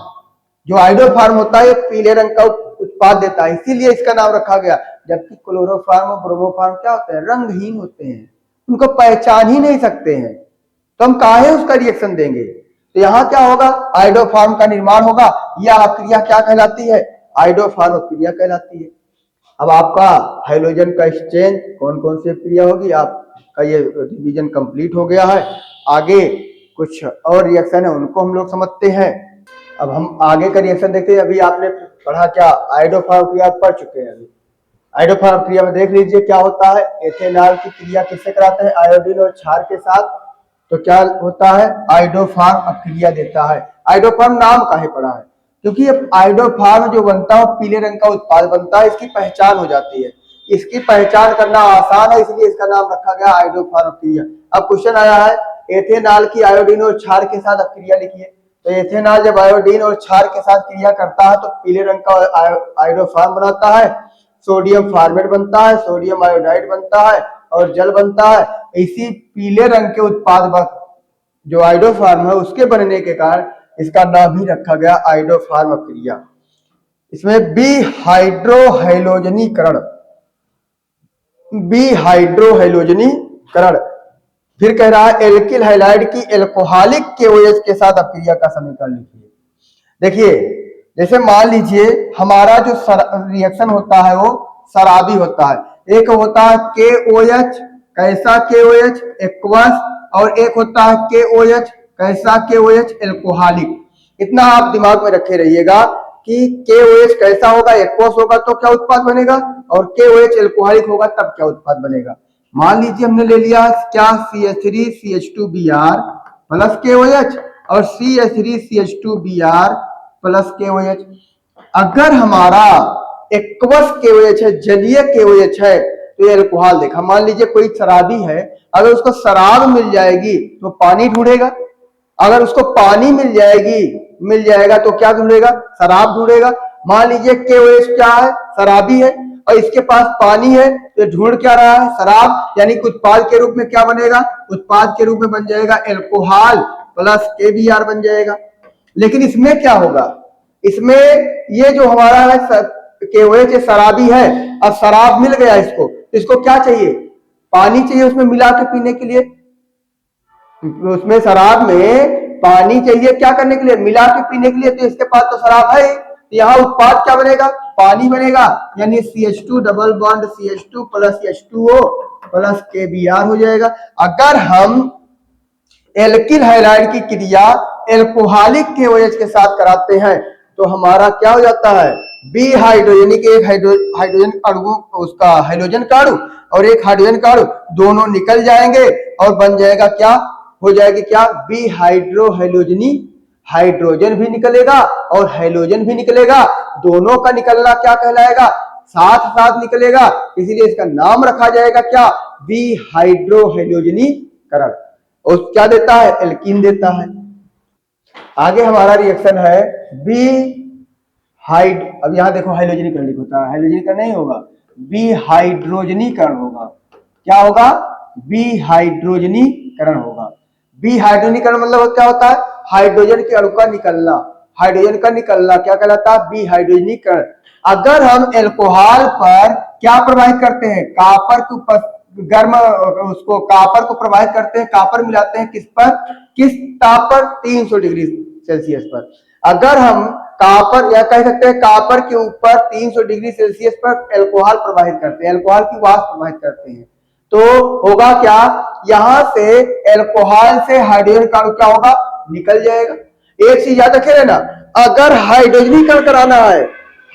जो आइडोफार्म होता है ये पीले रंग का उत्पाद देता है, इसीलिए इसका नाम रखा गया। जबकि क्लोरोफार्म और ब्रोमोफार्म क्या होते हैं, रंगहीन होते हैं, उनको पहचान ही नहीं सकते हैं, तो हम काहे उसका रिएक्शन देंगे। तो यहाँ क्या होगा, आइडोफार्म का निर्माण होगा। यह अपक्रिया क्या कहलाती है, आइडोफार्म अपक्रिया कहलाती है। अब आपका हाइड्रोजन का एक्सचेंज कौन कौन सी अपक्रिया होगी, आपका ये रिवीजन कंप्लीट हो गया है। आगे कुछ और रिएक्शन है उनको हम लोग समझते हैं। अब हम आगे का रिएक्शन देखते हैं। अभी आपने पढ़ा क्या, आइडोफार्म क्रिया पढ़ चुके हैं। अभी आइडोफार्म क्रिया में देख लीजिए क्या होता है। एथेनॉल की क्रिया किससे कराते हैं, आयोडीन और क्षार के साथ। तो क्या होता है, आइडोफार्म अपक्रिया देता है। आइडोफार्म नाम काहे पड़ा है, क्योंकि ये आइडोफार्म जो बनता है पीले रंग का उत्पाद बनता है, इसकी पहचान हो जाती है, इसकी पहचान करना आसान है, इसलिए इसका नाम रखा गया आइडोफार्म अपक्रिया। अब क्वेश्चन आया है, एथेनॉल की आयोडीन और क्षार के साथ अपक्रिया लिखिए। तो एथेनॉल जब आयोडीन और क्षार के साथ क्रिया करता है तो पीले रंग का आइडोफार्म बनाता है, सोडियम फार्मेट बनता है, सोडियम आयोडाइड बनता है और जल बनता है। इसी पीले रंग के उत्पाद जो आइडोफार्म है उसके बनने के कारण इसका नाम ही रखा गया आइडोफार्म अपक्रिया। इसमें बिहाइड्रोहैलोजनीकरण, फिर कह रहा है एल्किल हैलाइड की एल्कोहलिक KOH के साथ अपक्रिया का समीकरण लिखिए। देखिए जैसे मान लीजिए हमारा जो रिएक्शन होता है वो शराबी होता है। एक होता है KOH, कैसा KOH, एक्वस, और एक होता है KOH, कैसा KOH, एल्कोहलिक। इतना आप दिमाग में रखे रहिएगा कि KOH कैसा होगा, एक्वस होगा तो क्या उत्पाद बनेगा, और KOH एल्कोहलिक होगा तब क्या उत्पाद बनेगा। मान लीजिए हमने ले लिया क्या, CH3CH2Br प्लस KOH और CH3CH2Br प्लस KOH। अगर हमारा एक्वस KOH है, जलीय KOH है, तो ये अल्कोहल देखा। मान लीजिए कोई शराबी है, अगर उसको शराब मिल जाएगी तो पानी ढूंढेगा, अगर उसको पानी मिल जाएगा तो क्या ढूंढेगा, शराब ढूंढेगा। मान लीजिए KOH क्या है, शराबी है, और इसके पास पानी है, तो ढूंढ क्या रहा है, शराब। यानी कि उत्पाद के रूप में क्या बनेगा, उत्पाद के रूप में बन जाएगा एल्कोहल प्लस KBr बन जाएगा। लेकिन इसमें क्या होगा, इसमें ये जो हमारा है KOH शराबी है, अब शराब मिल गया इसको, तो इसको क्या चाहिए, पानी चाहिए उसमें मिला के पीने के लिए। उसमें शराब में पानी चाहिए क्या करने के लिए, मिला के पीने के लिए। तो इसके पास तो शराब है, तो यहाँ उत्पाद क्या बनेगा, पानी बनेगा। यानी CH2 double bond CH2 plus H2O plus KBr हो जाएगा। अगर हम एल्किल हैलाइड की क्रिया एल्कोहलिक KOH के साथ कराते हैं तो हमारा क्या हो जाता है, बी हाइड्रोजन के एक हाइड्रोजन अणु, उसका हाइड्रोजन का अणु और एक हाइड्रोजन का अणु दोनों निकल जाएंगे और बन जाएगा क्या, हो जाएगी क्या, बी हाइड्रोहेलोजनी। हाइड्रोजन भी निकलेगा और हेलोजन भी निकलेगा, दोनों का निकलना क्या कहलाएगा, साथ साथ निकलेगा, इसीलिए इसका नाम रखा जाएगा क्या, बी हाइड्रोहेलोजनीकरण। और क्या देता है, एल्कीन देता है। आगे हमारा रिएक्शन है बी हाइड, अब यहां देखो हाइड्रोजनीकरण लिखा है, हाइड्रोजनीकरण नहीं होगा, बी हाइड्रोजनीकरण होगा। क्या होगा, बी हाइड्रोजनीकरण होगा। बी हाइड्रोजनीकरण मतलब क्या होता है, हाइड्रोजन के अणु का निकलना, हाइड्रोजन का निकलना क्या कहलाता है, बी हाइड्रोजनीकरण। अगर हम एल्कोहल पर क्या प्रवाहित करते हैं, कापर को गर्म, उसको कापर को प्रवाहित करते हैं, कापर मिलाते हैं किस पर, किस ताप पर, 300 डिग्री सेल्सियस पर। अगर हम कापर या कह सकते हैं कापर के ऊपर 300 डिग्री सेल्सियस पर एल्कोहल प्रवाहित करते हैं, एल्कोहल की वाष्प प्रवाहित करते हैं, तो होगा क्या, यहां से एल्कोहल से हाइड्रोजन का अणु क्या होगा, निकल जाएगा। एक चीज याद रखे ना, अगर हाइड्रोजनीकरण कराना है,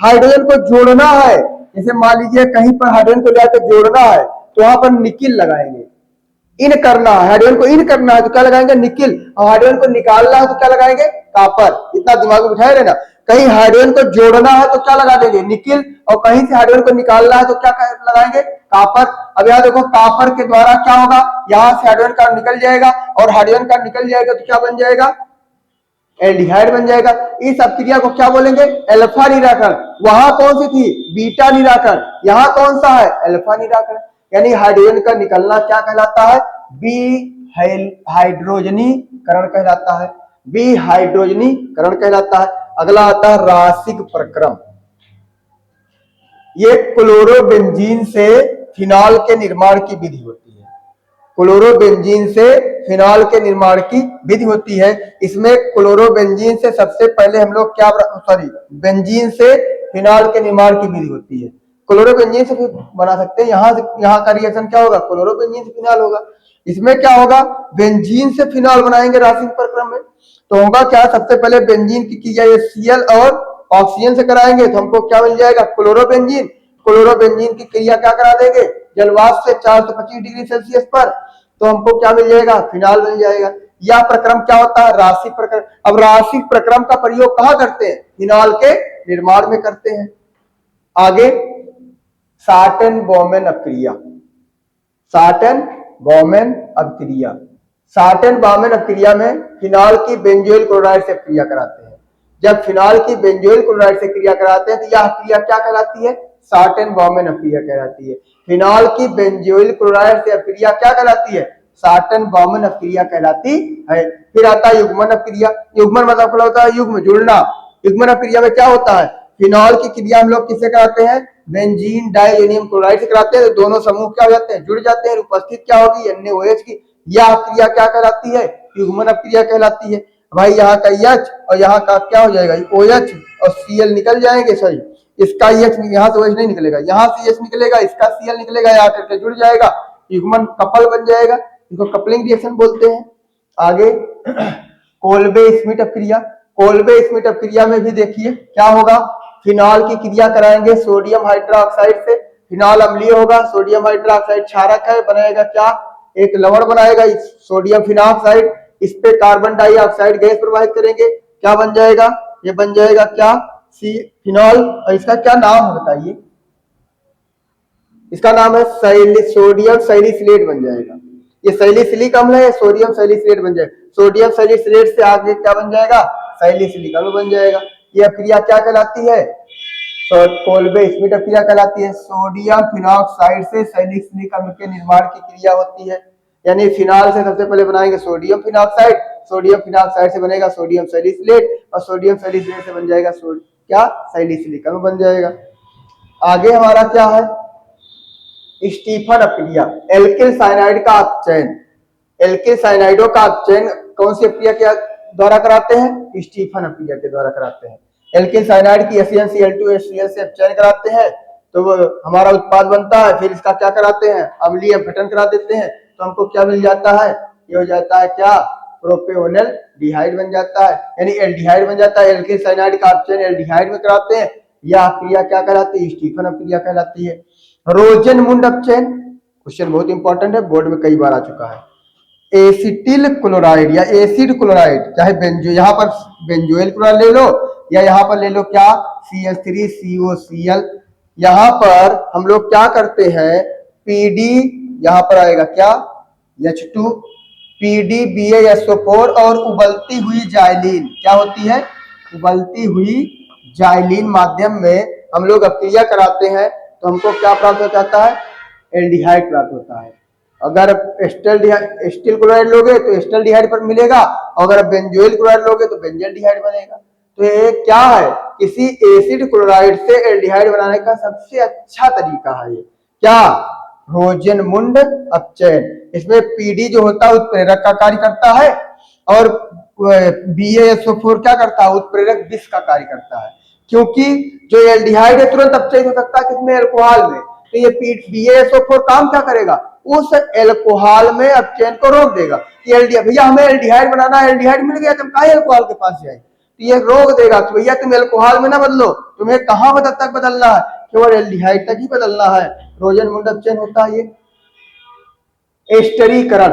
हाइड्रोजन को जोड़ना है, जैसे मान लीजिए कहीं पर हाइड्रोजन को लेकर जोड़ना है तो वहां पर निकिल लगाएंगे, इन करना है, हाइड्रोजन को इन करना है तो क्या लगाएंगे, निकिल, और हाइड्रोजन को निकालना है तो क्या लगाएंगे, कापर। इतना दिमाग में बिठाए रहना। कहीं हाइड्रोजन को जोड़ना है तो क्या लगा देंगे, निकिल, और कहीं से हाइड्रोजन को निकालना है तो क्या लगाएंगे, कापर। अब यहाँ देखो कापर के द्वारा क्या होगा, यहाँ से हाइड्रोजन का निकल जाएगा और हाइड्रोजन का निकल जाएगा तो क्या बन जाएगा, एल्डिहाइड बन जाएगा। इस अपक्रिया को क्या बोलेंगे, अल्फा निराकरण। वहां कौन सी थी, बीटा निराकरण, यहाँ कौन सा है, अल्फा निराकरण। यानी हाइड्रोजन का निकलना क्या कहलाता है, बी हाइड्रोजनीकरण कहलाता है, बी हाइड्रोजनीकरण कहलाता है। अगला आता है रासिक प्रक्रम। ये क्लोरोबेंजीन से फिनॉल के निर्माण की विधि होती है, क्लोरोबेंजीन से फिनॉल के निर्माण की विधि होती है। इसमें क्लोरोबेंजीन से सबसे पहले हम लोग क्या, सॉरी, बेंजीन से फिनॉल के निर्माण की विधि होती है। क्लोरोबेंजीन से भी बना सकते हैं, यहाँ का रिएक्शन क्या होगा, क्लोरोबेंजीन से फिनॉल होगा। इसमें क्या होगा, बेंजीन से फिनॉल बनाएंगे रासायनिक प्रक्रम में, तो होगा क्या, सबसे पहले बेंजीन की क्रिया ये Cl और ऑक्सीजन से कराएंगे तो हमको क्या मिल जाएगा, क्लोरोबेंजीन। क्लोरोबेंजीन की क्रिया क्या करा देंगे, जलवाष्प से 425 डिग्री सेल्सियस पर, तो हमको क्या मिल जाएगा, फिनॉल मिल जाएगा। यह प्रक्रम क्या होता है, रासिक प्रक्रम। अब रासिक प्रक्रम का प्रयोग कहां करते हैं, फिनॉल के निर्माण में करते हैं। आगे साटन-बॉमेन अपक्रिया, साटन-बॉमेन अपक्रिया, साटन-बॉमेन अपक्रिया में फिनॉल की बेंजोइल क्लोराइड से क्रिया कराते हैं। जब फिनॉल की बेंजोइल क्लोराइड से क्रिया कराते हैं तो यह क्रिया क्या कहलाती है, साटन-बॉमेन अपक्रिया कहलाती है। फिनॉल की बेंजोइल क्लोराइड से अपक्रिया क्या कहलाती है, साटन-बॉमेन अपक्रिया कहलाती है। फिर आता है युग्मन अपक्रिया। युग्मन मतलब क्या होता है, युग्म, जुड़ना। युग्मन अपक्रिया में क्या होता है, फिनॉल की क्रिया हम लोग किससे कराते हैं, बेंजीन डाइअमोनियम क्लोराइड से कराते हैं, तो दोनों समूह क्या हो जाते हैं, जुड़ जाते हैं, उपस्थित क्या होगी, NaOH की। यह क्रिया क्या कहलाती है, युग्मन अपक्रिया कहलाती है। भाई यहाँ का H और यहाँ का क्या हो जाएगा, OH और Cl निकल जाएंगे, सही। इसका H यहाँ से OH नहीं निकलेगा, यहाँ से H निकलेगा, इसका Cl निकलेगा, यहाँ करके जुड़ जाएगा, युग्मन कपल बन जाएगा, इसको कपलिंग रिएक्शन बोलते हैं। आगे कोल्बे स्मिट अपक्रिया। कोल्बे स्मिट अपक्रिया में भी देखिए क्या होगा, फिनॉल की क्रिया कराएंगे सोडियम हाइड्रोक्साइड से, फिनॉल अम्लीय होगा, सोडियम हाइड्रोक्साइड क्षारक है, बनाएगा क्या, एक लवण बनाएगा सोडियम फिनॉक्साइड, इस पे कार्बन डाइऑक्साइड गैस प्रवाहित करेंगे, क्या बन जाएगा, ये बन जाएगा क्या, फिनॉल। और इसका क्या नाम है बताइए, इसका नाम है सोडियम सैलिसिलेट बन जाएगा। ये सैलिसिलिक अम्ल है, सोडियम सैलिसिलेट बन जाएगा। सोडियम सैलिसिलेट से आगे क्या बन जाएगा, सैलिसिलिक अम्ल बन जाएगा। यह क्रिया क्या कहलाती है, कोल्बे स्मिट क्रिया कहलाती है। सोडियम फिनॉक्साइड से सैलिसिलिक अम्ल के निर्माण की क्रिया होती है। यानी फिनॉल से सबसे पहले बनाएंगे सोडियम फिनॉक्साइड, सोडियम फिनॉक्साइड से बनेगा सोडियम सैलिसिलेट, और सोडियम सैलिसिलेट से बन जाएगा क्या, सैलिसिलिक अम्ल बन जाएगा। आगे हमारा क्या है, स्टीफन अपक्रिया, एल्किल साइनाइड का अपचयन। एल्किल साइनाइडों का अपचयन कौन सी अपक्रिया के द्वारा कराते हैं, स्टीफन अपक्रिया के द्वारा कराते हैं। एल्किल साइनाइड की FeNCl2HCl से अपचयन कराते हैं तो वो हमारा उत्पाद बनता है, फिर इसका क्या कराते हैं, अम्लीय अपघटन करा देते हैं, तो हमको क्या मिल जाता है, ये हो जाता है क्या, प्रोपेनोल डिहाइड बन जाता है, यानी एल्डिहाइड बन जाता है। एल्किल साइनाइड का अपचयन एल्डिहाइड में कराते हैं, यह अपक्रिया क्या कहलाती है? स्टीफन अपक्रिया कहलाती है। रोजेनमुंड अपचयन, क्वेश्चन बहुत इंपॉर्टेंट है, बोर्ड में कई बार आ चुका है। एसिटिल क्लोराइड या एसिड क्लोराइड, चाहे बेंजो, यहाँ पर बेंजोइल क्लोराइड ले लो या यहाँ पर ले लो क्या CH3COCl। यहाँ पर हम लोग क्या करते हैं, PD यहाँ पर आएगा क्या H2 PDBaSO4 और उबलती हुई जाइलीन, क्या होती है? उबलती हुई जाइलीन माध्यम में हम लोग अपक्रिया कराते हैं तो हमको क्या प्राप्त हो जाता है? एल्डिहाइड प्राप्त होता है। अगर एस्टिल क्लोराइड लोगे तो एस्टल्डिहाइड पर मिलेगा, अगर बेंजोइल क्लोराइड लोगे तो बेंजल्डिहाइड बनेगा। तो ये क्या है? किसी एसिड क्लोराइड से एल्डिहाइड बनाने का सबसे अच्छा तरीका है ये क्या? रोजेनमुंड अपचयन। इसमें पीडी जो होता है उत्प्रेरक का कार्य करता है और BaSO4 क्या करता है? उत्प्रेरक विष का कार्य करता है। क्योंकि जो एल्डिहाइड है तुरंत अपचयित हो सकता है किसमें? अल्कोहल में। तो ये BaSO4 काम क्या करेगा? उस एल्कोहल में अपचयन को रोक देगा। भैया हमें एल्डिहाइड बनाना है, एल्डिहाइड मिल गया, तुम काहे अल्कोहल के पास जाए? तो ये रोक देगा कि भैया तुम एल्कोहल में ना बदलो, तुम्हें कहां तक बदलना है? केवल एल्डिहाइड तक ही बदलना है। रोजेनमुंड अपचयन होता है ये। एस्टरीकरण,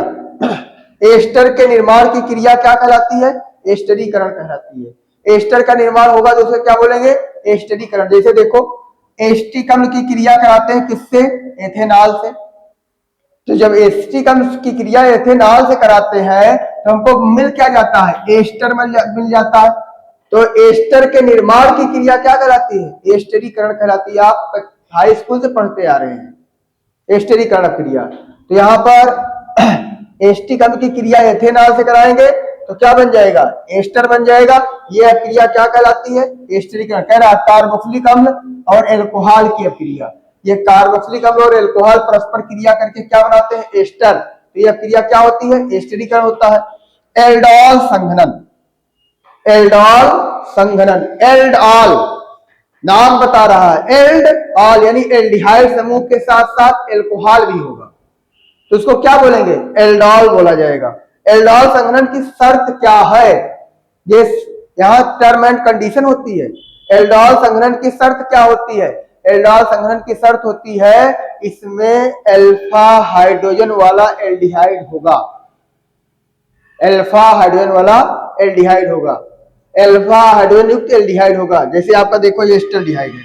एस्टर के निर्माण की क्रिया क्या कहलाती है? एस्टरीकरण कहलाती है। एस्टर का निर्माण होगा तो उसे क्या बोलेंगे? एस्टरीकरण। जैसे देखो एस्टिक अम्ल की क्रिया कराते हैं किससे? एथेनॉल से। तो जब एस्टिक अम्ल की क्रिया एथेनॉल से कराते हैं तो हमको मिल क्या जाता है? एस्टर मिल जाता है। तो एस्टर के निर्माण की क्रिया क्या कहलाती है? एस्टरीकरण कहलाती है। आप हाई स्कूल से पढ़ते आ रहे हैं एस्टरीकरण क्रिया। तो यहाँ पर एस्टिक अम्ल की क्रिया एथेनॉल से कराएंगे तो क्या बन जाएगा? एस्टर बन जाएगा। यह क्रिया क्या कहलाती है? एस्टरीकरण। कह रहा है कार्बोक्सिलिक अम्ल और एल्कोहल की क्रिया। ये कार्बोक्सिलिक अम्ल और एल्कोहल परस्पर क्रिया करके क्या बनाते हैं? एस्टर। तो यह क्रिया क्या होती है? एस्टरीकरण होता है। एल्डॉल संघनन, एल्डॉल संघनन, एल्डॉल नाम बता रहा है, एल्डॉल यानी एल्डिहाइड समूह के साथ साथ एल्कोहल भी होगा तो उसको क्या बोलेंगे? एल्डॉल बोला जाएगा। एल्डॉल संघनन की शर्त क्या है? ये यहाँ टर्म एंड कंडीशन होती है। एल्डॉल संघनन की शर्त क्या होती है? एल्डॉल संघनन की शर्त होती है इसमें अल्फा हाइड्रोजन वाला एल्डिहाइड होगा। अल्फा हाइड्रोजन वाला एल्डिहाइड होगा, अल्फा हाइड्रोजन युक्त एल्डिहाइड होगा। जैसे आपका देखो ये एस्टल्डिहाइड है,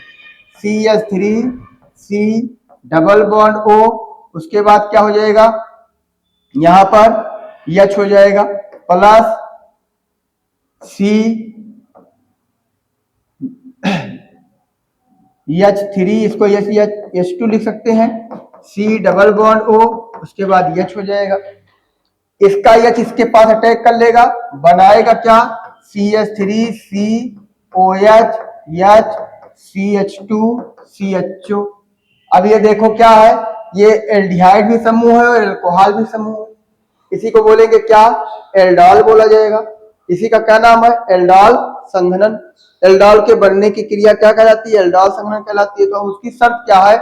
CH3C डबल बॉन्ड O, उसके बाद क्या हो जाएगा? यहां पर H हो जाएगा प्लस CH3, इसको H2 लिख सकते हैं, C डबल बॉन्ड O, उसके बाद H हो जाएगा। इसका H इसके पास अटैक कर लेगा, बनाएगा क्या? CH3COH H CH2 CHO। अब ये देखो क्या है? ये एल्डिहाइड भी समूह है और एल्कोहल भी समूह है। इसी को बोलेंगे क्या? एल्डॉल बोला जाएगा। इसी का क्या नाम है? एल्डॉल संघनन। एल्डॉल के बनने की क्रिया क्या कहलाती है? एल्डॉल संघनन कहलाती है। तो उसकी शर्त क्या है?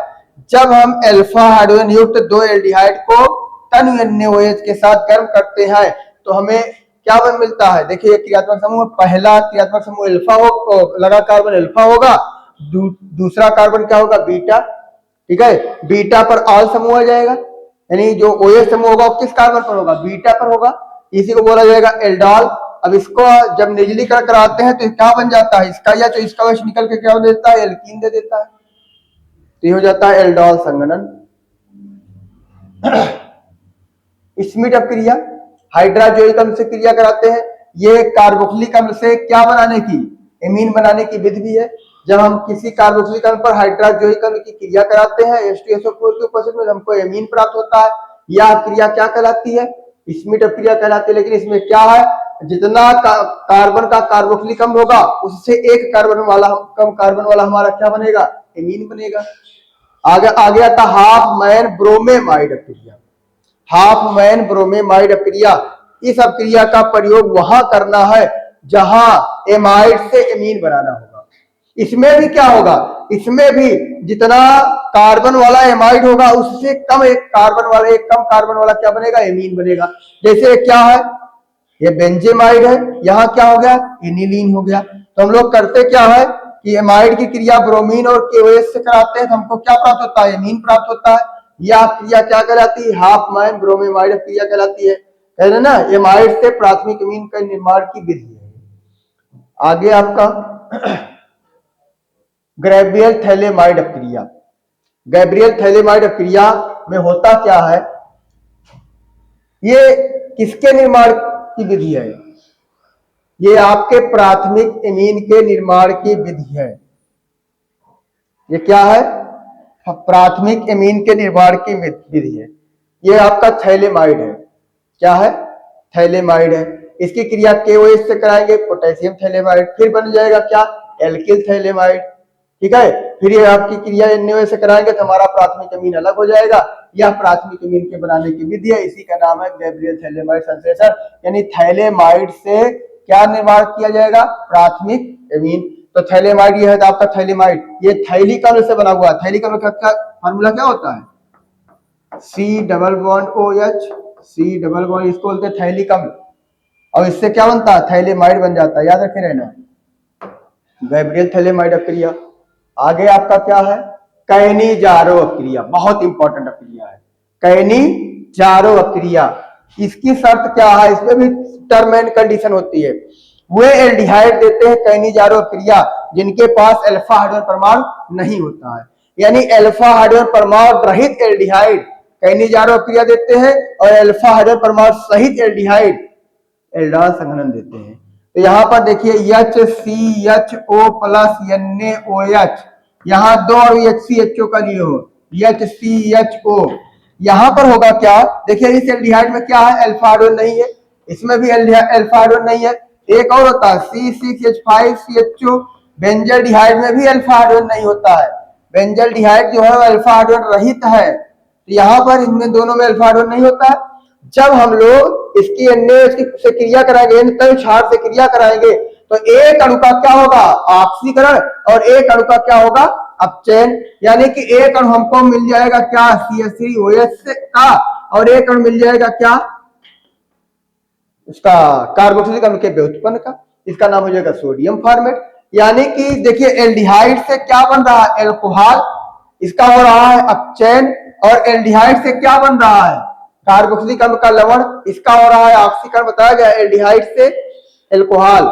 जब हम अल्फा हाइड्रोजन युक्त दो एल्डिहाइड को तन NaOH के साथ गर्म करते हैं तो हमें क्या बन मिलता है? देखिए क्रियात्मक समूह, पहला क्रियात्मक समूह अल्फा हो, लगा कार्बन अल्फा होगा, दूसरा कार्बन क्या होगा? बीटा। ठीक है, बीटा पर ऑल समूह आ जाएगा, यानी जो OH समूह होगा वो किस कार्बन पर होगा? बीटा पर होगा। इसी को बोला जाएगा एल्डॉल। अब इसको जब निर्जलीकरण कराते हैं तो क्या बन जाता है? इसका या तो इसका OH निकल के क्या दे देता है? एल्कीन दे देता है। तो ये हो जाता है एल्डॉल संघनन। स्मिट अपक्रिया, हाइड्रोजोइक अम्ल से क्रिया कराते हैं। ये कार्बोक्सिलिक अम्ल से क्या बनाने की? एमीन बनाने की विधि भी है। जब हम किसी कार्बोक्सिलिक अम्ल पर हाइड्रोजोइक अम्ल की क्रिया कराते हैं H2SO4 की उपस्थिति में हमको एमीन प्राप्त होता है। यह क्रिया क्या कहलाती है? स्मिट अपक्रिया कहलाती है। लेकिन इसमें क्या है? जितना कार्बन का कार्बोक्सिलिक अम्ल होगा उससे एक कार्बन वाला कम कार्बन वाला हमारा क्या बनेगा? एमीन बनेगा। आगे आता हाफ मैन ब्रोमेमाइड अपक्रिया। हाफ मैन ब्रोमेमाइड अपक्रिया, इस अपक्रिया का प्रयोग वहां करना है जहां एमाइड से एमीन बनाना होगा। इसमें भी क्या होगा? इसमें भी जितना कार्बन वाला एमाइड होगा उससे कम एक कम कार्बन वाला क्या बनेगा? एमीन बनेगा। जैसे क्या है? ये बेंजेमाइड है, यहां क्या हो गया? एनिलीन हो गया। तो हम लोग करते क्या है कि एमाइड की क्रिया ब्रोमीन और KOH से कराते हैं तो हमको क्या प्राप्त होता है, एमीन प्राप्त होता है। यह क्रिया क्या कहलाती है, हाफ माइन ब्रोमीमाइड क्रिया कहलाती है। कह रहे ना, एमाइड से प्राथमिक एमीन का निर्माण की विधि है। आगे आपका गैब्रियल थैलेमाइड क्रिया। गैब्रियल थैलेमाइड क्रिया में होता क्या है, ये किसके निर्माण की विधि है, ये आपके प्राथमिक एमीन के निर्माण की विधि है। ये क्या है, प्राथमिक एमीन के निर्माण की विधि है। ये आपका थैलेमाइड है। क्या है, थैलेमाइड है। इसकी क्रिया KOH से कराएंगे, पोटेशियम थैलेमाइड, फिर बन जाएगा क्या, एल्किल थैलेमाइड। ठीक है, फिर ये आपकी क्रिया NaOH से कराएंगे तो हमारा प्राथमिक एमीन अलग हो जाएगा। यह प्राथमिक एमीन के बनाने की विधि है, इसी का नाम है गैब्रियल थैलेमाइड संश्लेषण। यानी थैलेमाइड से क्या निर्माण किया जाएगा, प्राथमिक एमीन। तो थैलेमाइड ये है तो आपका थैलेमाइड, ये थैलिक अम्ल से बना हुआ है। थैलिक अम्ल का फार्मूला क्या होता है, C double bond OH, C double bond, इसको बोलते हैं थैलिक अम्ल। और इससे क्या बनता है, थैलेमाइड बन जाता है, याद रखे रहना, गैब्रियल थैलेमाइड क्रिया। आगे आपका क्या है, कैनिजारो क्रिया, बहुत इंपॉर्टेंट क्रिया है कैनिजारो क्रिया। इसकी शर्त क्या है, इसमें भी टर्म एंड कंडीशन होती है। वे एल्डिहाइड देते हैं कैनिजारो क्रिया जिनके पास अल्फा हाइड्रोजन परमाणु नहीं होता है, यानी अल्फा हाइड्रोजन परमाणु रहित एल्डिहाइड कैनिजारो क्रिया देते हैं, और अल्फा हाइड्रोजन परमाणु सहित एल्डिहाइड एल्डाल संघनन देते हैं। तो यहाँ पर देखिए HCHO प्लस NaOH, यहाँ दो और HCHO का लिए हो, HCHO। यहाँ पर होगा क्या, देखिए इस एल्डिहाइड में क्या है, अल्फा हाइड्रोजन नहीं है, इसमें भी अल्फा हाइड्रोजन नहीं है। एक और होता है C6H5CHO, बेंजल्डिहाइड में भी अल्फा हाइड्रोजन नहीं होता है। बेंजल्डिहाइड जो है अल्फा हाइड्रोजन रहित है, तो यहाँ पर इनमें दोनों में अल्फा हाइड्रोजन नहीं होता है। जब हम लोग इसकी NaOH से क्रिया कराएंगे, तल क्षार से क्रिया कराएंगे, तो एक अणु का क्या होगा, ऑक्सीकरण, और एक अणु का क्या होगा, अपचयन। यानी कि एक अणु हमको मिल जाएगा क्या, CH3OH का, और एक अणु मिल जाएगा क्या, उसका कार्बोक्सिलिक अम्ल के व्युत्पन्न का। इसका नाम हो जाएगा सोडियम फॉर्मेट। यानी कि देखिए एल्डिहाइड से क्या बन रहा है, एल्कोहल, इसका हो रहा है अपचयन, और एल्डिहाइड से क्या बन रहा है, कार्बोक्सिलिक अम्ल का लवण, इसका हो रहा है ऑक्सीकरण। बताया गया एल्डिहाइड से एल्कोहल,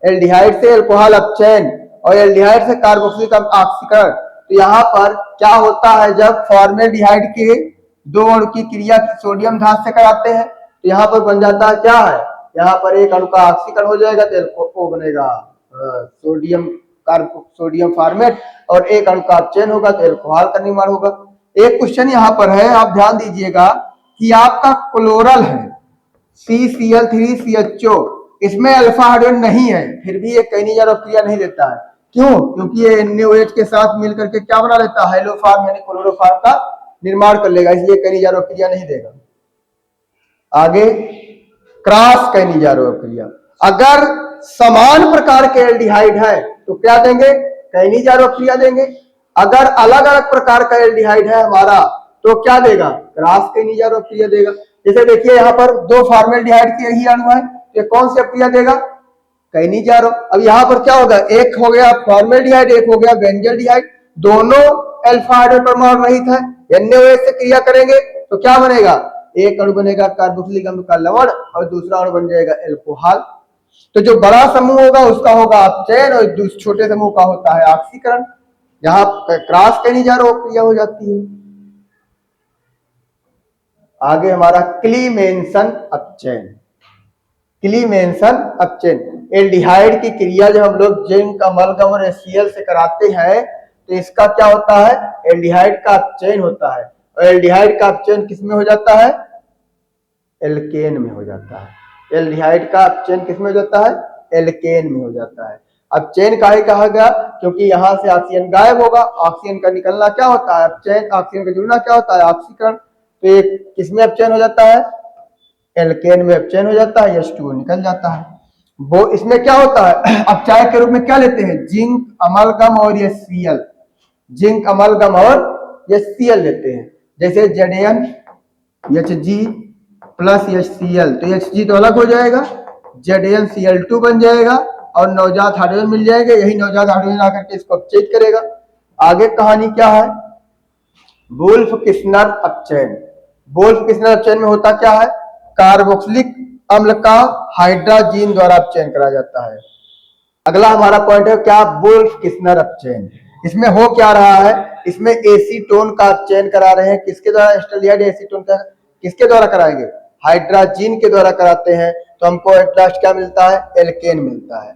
एल्डिहाइड से एल्कोहल अपचयन, और एल्डिहाइड से कार्बोक्सिलिक अम्ल ऑक्सीकरण। तो यहाँ पर क्या होता है, जब फॉर्मेल्डिहाइड के दो अणु की क्रिया सोडियम धातु से कराते हैं तो यहाँ पर बन जाता है क्या है, यहाँ पर एक अणु का ऑक्सीकरण हो जाएगा तो वो बनेगा सोडियम फॉर्मेट, और एक अणु का अपचयन होगा तो एल्कोहल का निर्माण होगा। एक क्वेश्चन यहाँ पर है, आप ध्यान दीजिएगा कि आपका क्लोरल है CCl3CHO, इसमें अल्फा हाइड्रोजन नहीं है, फिर भी ये कैनिजारो क्रिया नहीं लेता है। क्यों, क्योंकि ये NaOH के साथ मिलकर के क्या बना लेता है, हेलोफॉर्म यानी क्लोरोफॉर्म का निर्माण कर लेगा, इसलिए कैनिजारो क्रिया नहीं देगा। आगे क्रॉस कैनिजारो क्रिया, अगर समान प्रकार के एल्डिहाइड है तो क्या देंगे, कैनिजारो क्रिया देंगे। अगर अलग अलग प्रकार का एल्डिहाइड है हमारा तो क्या देगा, क्रॉस कैनिजारो क्रिया देगा। जैसे देखिए यहाँ पर दो फॉर्मेल्डिहाइड के ही अणु है, ये कौन सी क्रिया देगा, कैनिजारो। अब यहाँ पर क्या होगा, एक हो गया फॉर्मेल्डिहाइड, एक हो गया बेंजल्डिहाइड, दोनों अल्फा हाइड्रोजन परमाणु रहित है, NaOH से क्रिया करेंगे तो क्या बनेगा, एक अणु बनेगा कार्बोक्सिलिक अम्ल का लवण, और दूसरा अणु बन जाएगा एल्कोहल। तो जो बड़ा समूह होगा उसका होगा अपचयन, और छोटे समूह का होता है ऑक्सीकरण। यहाँ क्रॉस कैनिजारो क्रिया हो जाती है। आगे हमारा क्लीमेंसन अपचयन, क्लीमेंसन अपचयन, एल्डिहाइड की क्रिया जब हम लोग जिंक अमलगम और HCl से कराते हैं तो इसका क्या होता है, एल्डिहाइड का अपचयन होता है, और एल्डिहाइड का अपचयन किसमें हो जाता है, एल्केन में हो जाता है। एल्डिहाइड का अपचयन किसमें हो जाता है, एल्केन में हो जाता है। अपचयन काहे कहा गया, क्योंकि यहाँ से ऑक्सीजन गायब होगा, ऑक्सीजन का निकलना क्या होता है अपचयन, ऑक्सीजन का जुड़ना क्या होता है ऑक्सीकरण। तो ये किसमें अपचयन हो जाता है, एल्केन में अपचयन हो जाता है, H2O निकल जाता है। वो इसमें क्या होता है, अपचायक के रूप में क्या लेते हैं, जिंक अमलगम और HCl, जिंक अमलगम और HCl लेते हैं। जैसे ZnHg प्लस HCl, तो Hg तो अलग हो जाएगा, ZnCl2 बन जाएगा, और नवजात हाइड्रोजन मिल जाएंगे। यही नवजात हाइड्रोजन आकर के इसको अपचयित करेगा। आगे कहानी क्या है, वुल्फ किस्नर अपचयन। वुल्फ किस्नर अपचयन में होता क्या है, कार्बोक्सिलिक अम्ल का हाइड्राजीन द्वारा अपचयन करा जाता है। अगला हमारा पॉइंट है क्या, वुल्फ किस्नर अपचयन। इसमें हो क्या रहा है, इसमें एसीटोन का अपचयन करा रहे हैं। किसके द्वारा, एस्टल्डिहाइड एसीटोन का किसके द्वारा कराएंगे, हाइड्राजीन के द्वारा कराते हैं। तो हमको एट लास्ट क्या मिलता है, एल्केन मिलता है।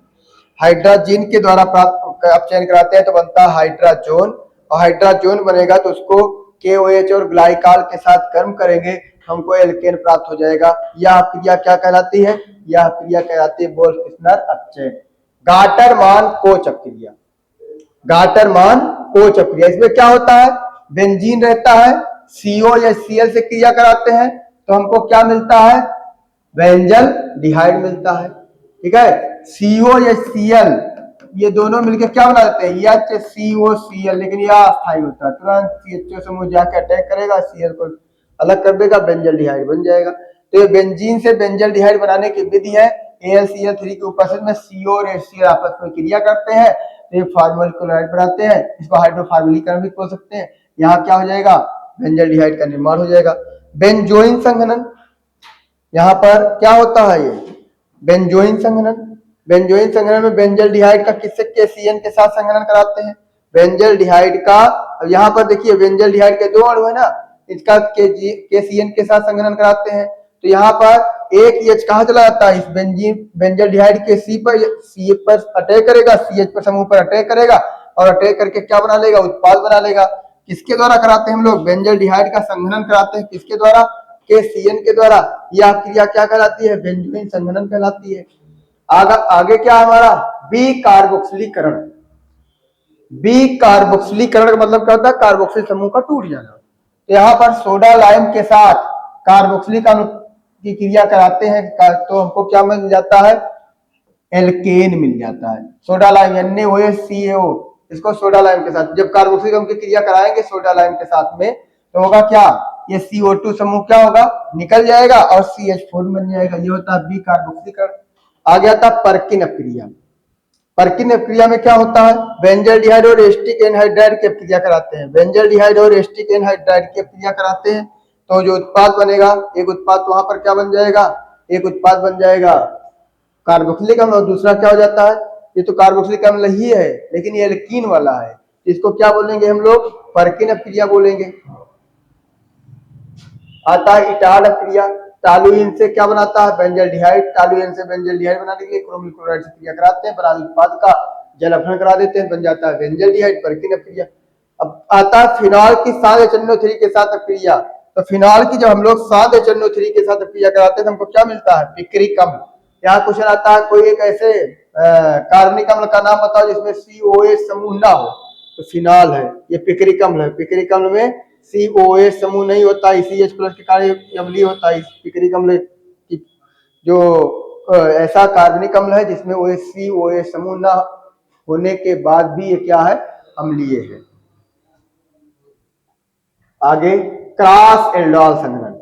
हाइड्राजीन के द्वारा प्राप्त अपचयन कराते हैं तो बनता है हाइड्राजोन, और हाइड्राजोन बनेगा तो उसको KOH और ग्लाइकाल के साथ गर्म करेंगे, हमको एल्केन प्राप्त हो जाएगा। यह क्रिया क्या कहलाती है, यह क्रिया कहलाती है वुल्फ किस्नर अपचयन। गाटरमान कोच अपक्रिया, गाटरमान कोच अपक्रिया, इसमें क्या होता है, बेंजीन रहता है, CO या Cl से क्रिया कराते हैं तो हमको क्या मिलता है, बेंजल डिहाइड मिलता है। ठीक है, CO या Cl ये दोनों मिलकर क्या बना देते हैं, HCOCl, लेकिन यह अस्थायी होता है, तुरंत CHO समूह जाके अटैक करेगा, Cl को अलग कर देगा, बेंजल डिहाइड बन जाएगा। तो ये बेंजीन से बेंजल डिहाइड बनाने की विधि है। AlCl3 के उपस्थिति में CO और HCl आपस में क्रिया करते हैं तो ये फार्मल क्लोराइड बनाते हैं, इसको हाइड्रोफार्मिलीकरण भी बोल सकते हैं। यहाँ क्या हो जाएगा, बेंजल डिहाइड का निर्माण हो जाएगा। बेंजोइन संघनन, यहाँ पर क्या होता है, ये बेंजोइन संघनन। बेंजोइन संघनन में बेंजल डिहाइड का किससे, KCN के साथ संघनन कराते हैं। बेंजल डिहाइड का, यहाँ पर देखिए बेंजल डिहाइड के दो अणु है ना, इसका KCN के साथ संघनन कराते हैं तो यहाँ पर एक H कहाँ चला जाता है, इस बेंजल डिहाइड के C पर अटैक करेगा, CH पर समूह पर अटैक करेगा और अटैक करके क्या बना लेगा, उत्पाद बना लेगा। किसके द्वारा कराते हैं हम लोग, बेंजल डिहाइड का संघनन कराते हैं, किसके द्वारा, KCN के द्वारा। यह क्रिया क्या कहलाती है, बेंजोइन संघनन कहलाती है। आगे क्या हमारा, बी कार्बोक्सिलीकरण। बी कार्बोक्सिलीकरण का मतलब क्या होता है, कार्बोक्सिल समूह का टूट जाना। तो यहाँ पर सोडा लाइम के साथ कार्बोक्सिलिक अम्ल की क्रिया कराते हैं तो हमको क्या मिल जाता है, एल्केन मिल जाता है। सोडा लाइम NaOH CaO, इसको सोडा लाइम के साथ जब कार्बोक्सिलिक अम्ल की क्रिया कराएंगे सोडा लाइम के साथ में तो होगा क्या, ये CO2 समूह क्या होगा, निकल जाएगा और CH4 बन जाएगा। ये होता है बी कार्बोक्सिलीकरण। आगे आता है पर्किन अपक्रिया। पर्किन अपक्रिया में क्या होता है, बेंजल डिहाइड और एसिटिक एनहाइड्राइड की अपक्रिया कराते हैं। बेंजल डिहाइड और एसिटिक एनहाइड्राइड की अपक्रिया कराते हैं तो जो उत्पाद बनेगा, एक उत्पाद वहां पर क्या बन जाएगा, एक उत्पाद बन जाएगा कार्बोक्सिलिक अम्ल और दूसरा क्या हो जाता है, ये तो कार्बोक्सिलिक अम्ल ही है लेकिन ये एल्कीन वाला है, इसको क्या बोलेंगे हम लोग, पर्किन अपक्रिया बोलेंगे। आता है इटाड अपक्रिया। टॉलुइन से क्या बनाता है, बेंजल डिहाइड। टॉलुइन से बेंजल डिहाइड बनाने के लिए क्रोमिल क्लोराइड से क्रिया कराते हैं, बना उत्पाद का जल अपहरण करा देते हैं, बन जाता है बेंजल डिहाइड, पर्किन अपक्रिया। अब आता है फिनॉल की SaHNO3 के साथ अपक्रिया। तो फिनॉल की जब हम लोग SaHNO3 के साथ अपक्रिया कराते हैं तो हमको क्या मिलता है, पिक्रिक अम्ल। यहाँ क्वेश्चन आता है कोई एक ऐसे कार्बनिक अम्ल का नाम बताओ जिसमें COH समूह ना हो, तो फिनॉल है, ये पिक्रिक अम्ल है। पिक्रिक अम्ल में COH समूह नहीं होता, CH प्लस के कार्य अम्लीय होता है। पिक्रिक अम्ल जो ऐसा कार्बनिक अम्ल है जिसमें COH समूह ना होने के बाद भी ये क्या है, अम्लीय है। आगे क्रॉस एल्डोल संघनन।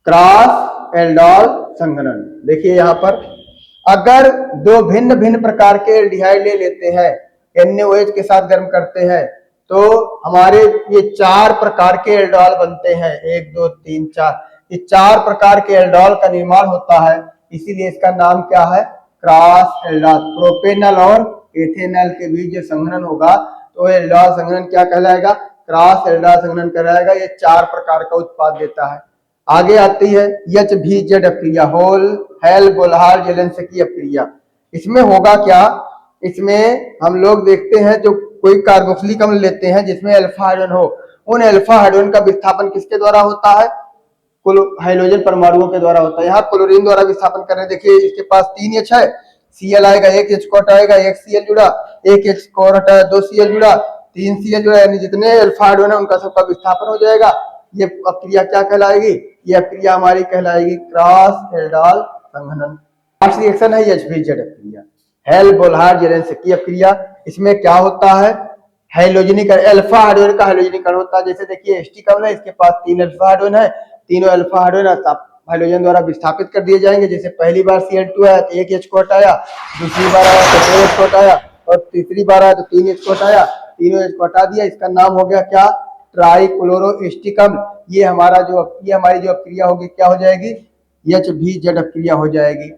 क्रॉस एल्डोल संघनन देखिए यहाँ पर, अगर दो भिन्न भिन्न प्रकार के एल्डिहाइड ले लेते हैं, NaOH के साथ गर्म करते हैं तो हमारे ये 4 प्रकार के एल्डोल बनते हैं, 1 2 3 4, ये 4 प्रकार के एल्डोल का निर्माण होता है, इसीलिए इसका नाम क्या है, क्रॉस एल्डोल। प्रोपेनल और एथेनॉल के बीच जो संघनन होगा तो एल्डोल संघनन क्या कहलाएगा, क्रॉस एल्डोल संघनन कहलाएगा। ये 4 प्रकार का उत्पाद देता है। आगे आती है HBZ अपक्रिया, हेल बोल्हार जेलेंस्की अपक्रिया। इसमें होगा क्या, इसमें हम लोग देखते हैं जो कोई कार्बोक्सिलिक अम्ल लेते हैं जिसमें अल्फा हाइड्रोजन हो, उन अल्फा हाइड्रोजन का विस्थापन किसके द्वारा होता है, हाइड्रोजन परमाणुओं के द्वारा होता है। यहाँ क्लोरीन द्वारा विस्थापन कर रहे हैं, देखिए इसके पास 3 H है, Cl आएगा, 1 H को हटाएगा, 1 Cl जुड़ा, 1 H को हटाया, 2 Cl जुड़ा, 3 Cl जुड़ा, यानी जितने अल्फा हाइड्रोजन है उनका सबका विस्थापन हो जाएगा। ये अपक्रिया क्या कहलाएगी, ये अपक्रिया हमारी कहलाएगी क्रॉस एल्डोल संघनन। लास्ट रिएक्शन है HBZ अपक्रिया, हेल बोल्हार जेलेंस्की अपक्रिया। इसमें क्या होता है, हाइड्रोजनीकरण, अल्फा हाइड्रोजन का हाइड्रोजनीकरण होता है। जैसे देखिए एस्टिक अम्ल है, इसके पास 3 अल्फा हाइड्रोजन है, तीनों अल्फा हाइड्रोजन हाइड्रोजन द्वारा विस्थापित कर दिए जाएंगे। जैसे पहली बार Cl2 आया तो 1 H को हटाया, दूसरी बार आया तो 2 H को हटाया और तीसरी बार आया तो 3 H को हटाया, तीनों H को हटा दिया। इसका नाम हो गया क्या? ट्राइक्लोरोएस्टिक अम्ल। ये हमारी जो अपक्रिया होगी क्या हो जाएगी? HBZ अपक्रिया हो जाएगी।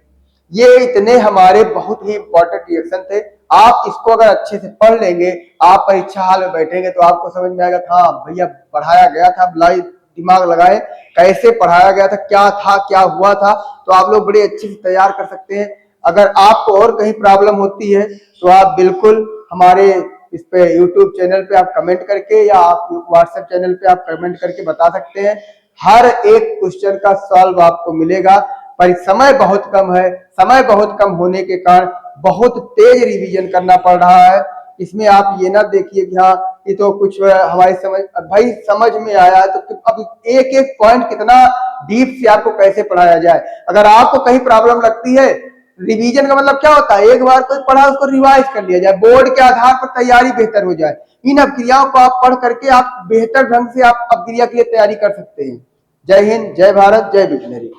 ये इतने हमारे बहुत ही इंपॉर्टेंट रिएक्शन थे। आप इसको अगर अच्छे से पढ़ लेंगे, आप परीक्षा हाल में बैठेंगे तो आपको समझ में आएगा हाँ भैया पढ़ाया गया था, लाई दिमाग लगाए कैसे पढ़ाया गया था, क्या था, क्या हुआ था, तो आप लोग बड़े अच्छे से तैयार कर सकते हैं। अगर आपको और कहीं प्रॉब्लम होती है तो आप बिल्कुल हमारे इस पे YouTube चैनल पे आप कमेंट करके या आप WhatsApp चैनल पे आप कमेंट करके बता सकते हैं। हर एक क्वेश्चन का सॉल्व आपको मिलेगा, पर समय बहुत कम है। समय बहुत कम होने के कारण बहुत तेज रिवीजन करना पड़ रहा है। इसमें आप ये ना देखिए कि हाँ ये तो कुछ हमारी समझ में आया है, तो अब एक एक पॉइंट कितना डीप से आपको कैसे पढ़ाया जाए। अगर आपको कहीं प्रॉब्लम लगती है, रिवीजन का मतलब क्या होता है? एक बार कोई पढ़ा उसको रिवाइज कर लिया जाए, बोर्ड के आधार पर तैयारी बेहतर हो जाए। इन अपक्रियाओं को आप पढ़ करके आप बेहतर ढंग से आप अपक्रिया के लिए तैयारी कर सकते हैं। जय हिंद, जय भारत, जय विजनरी।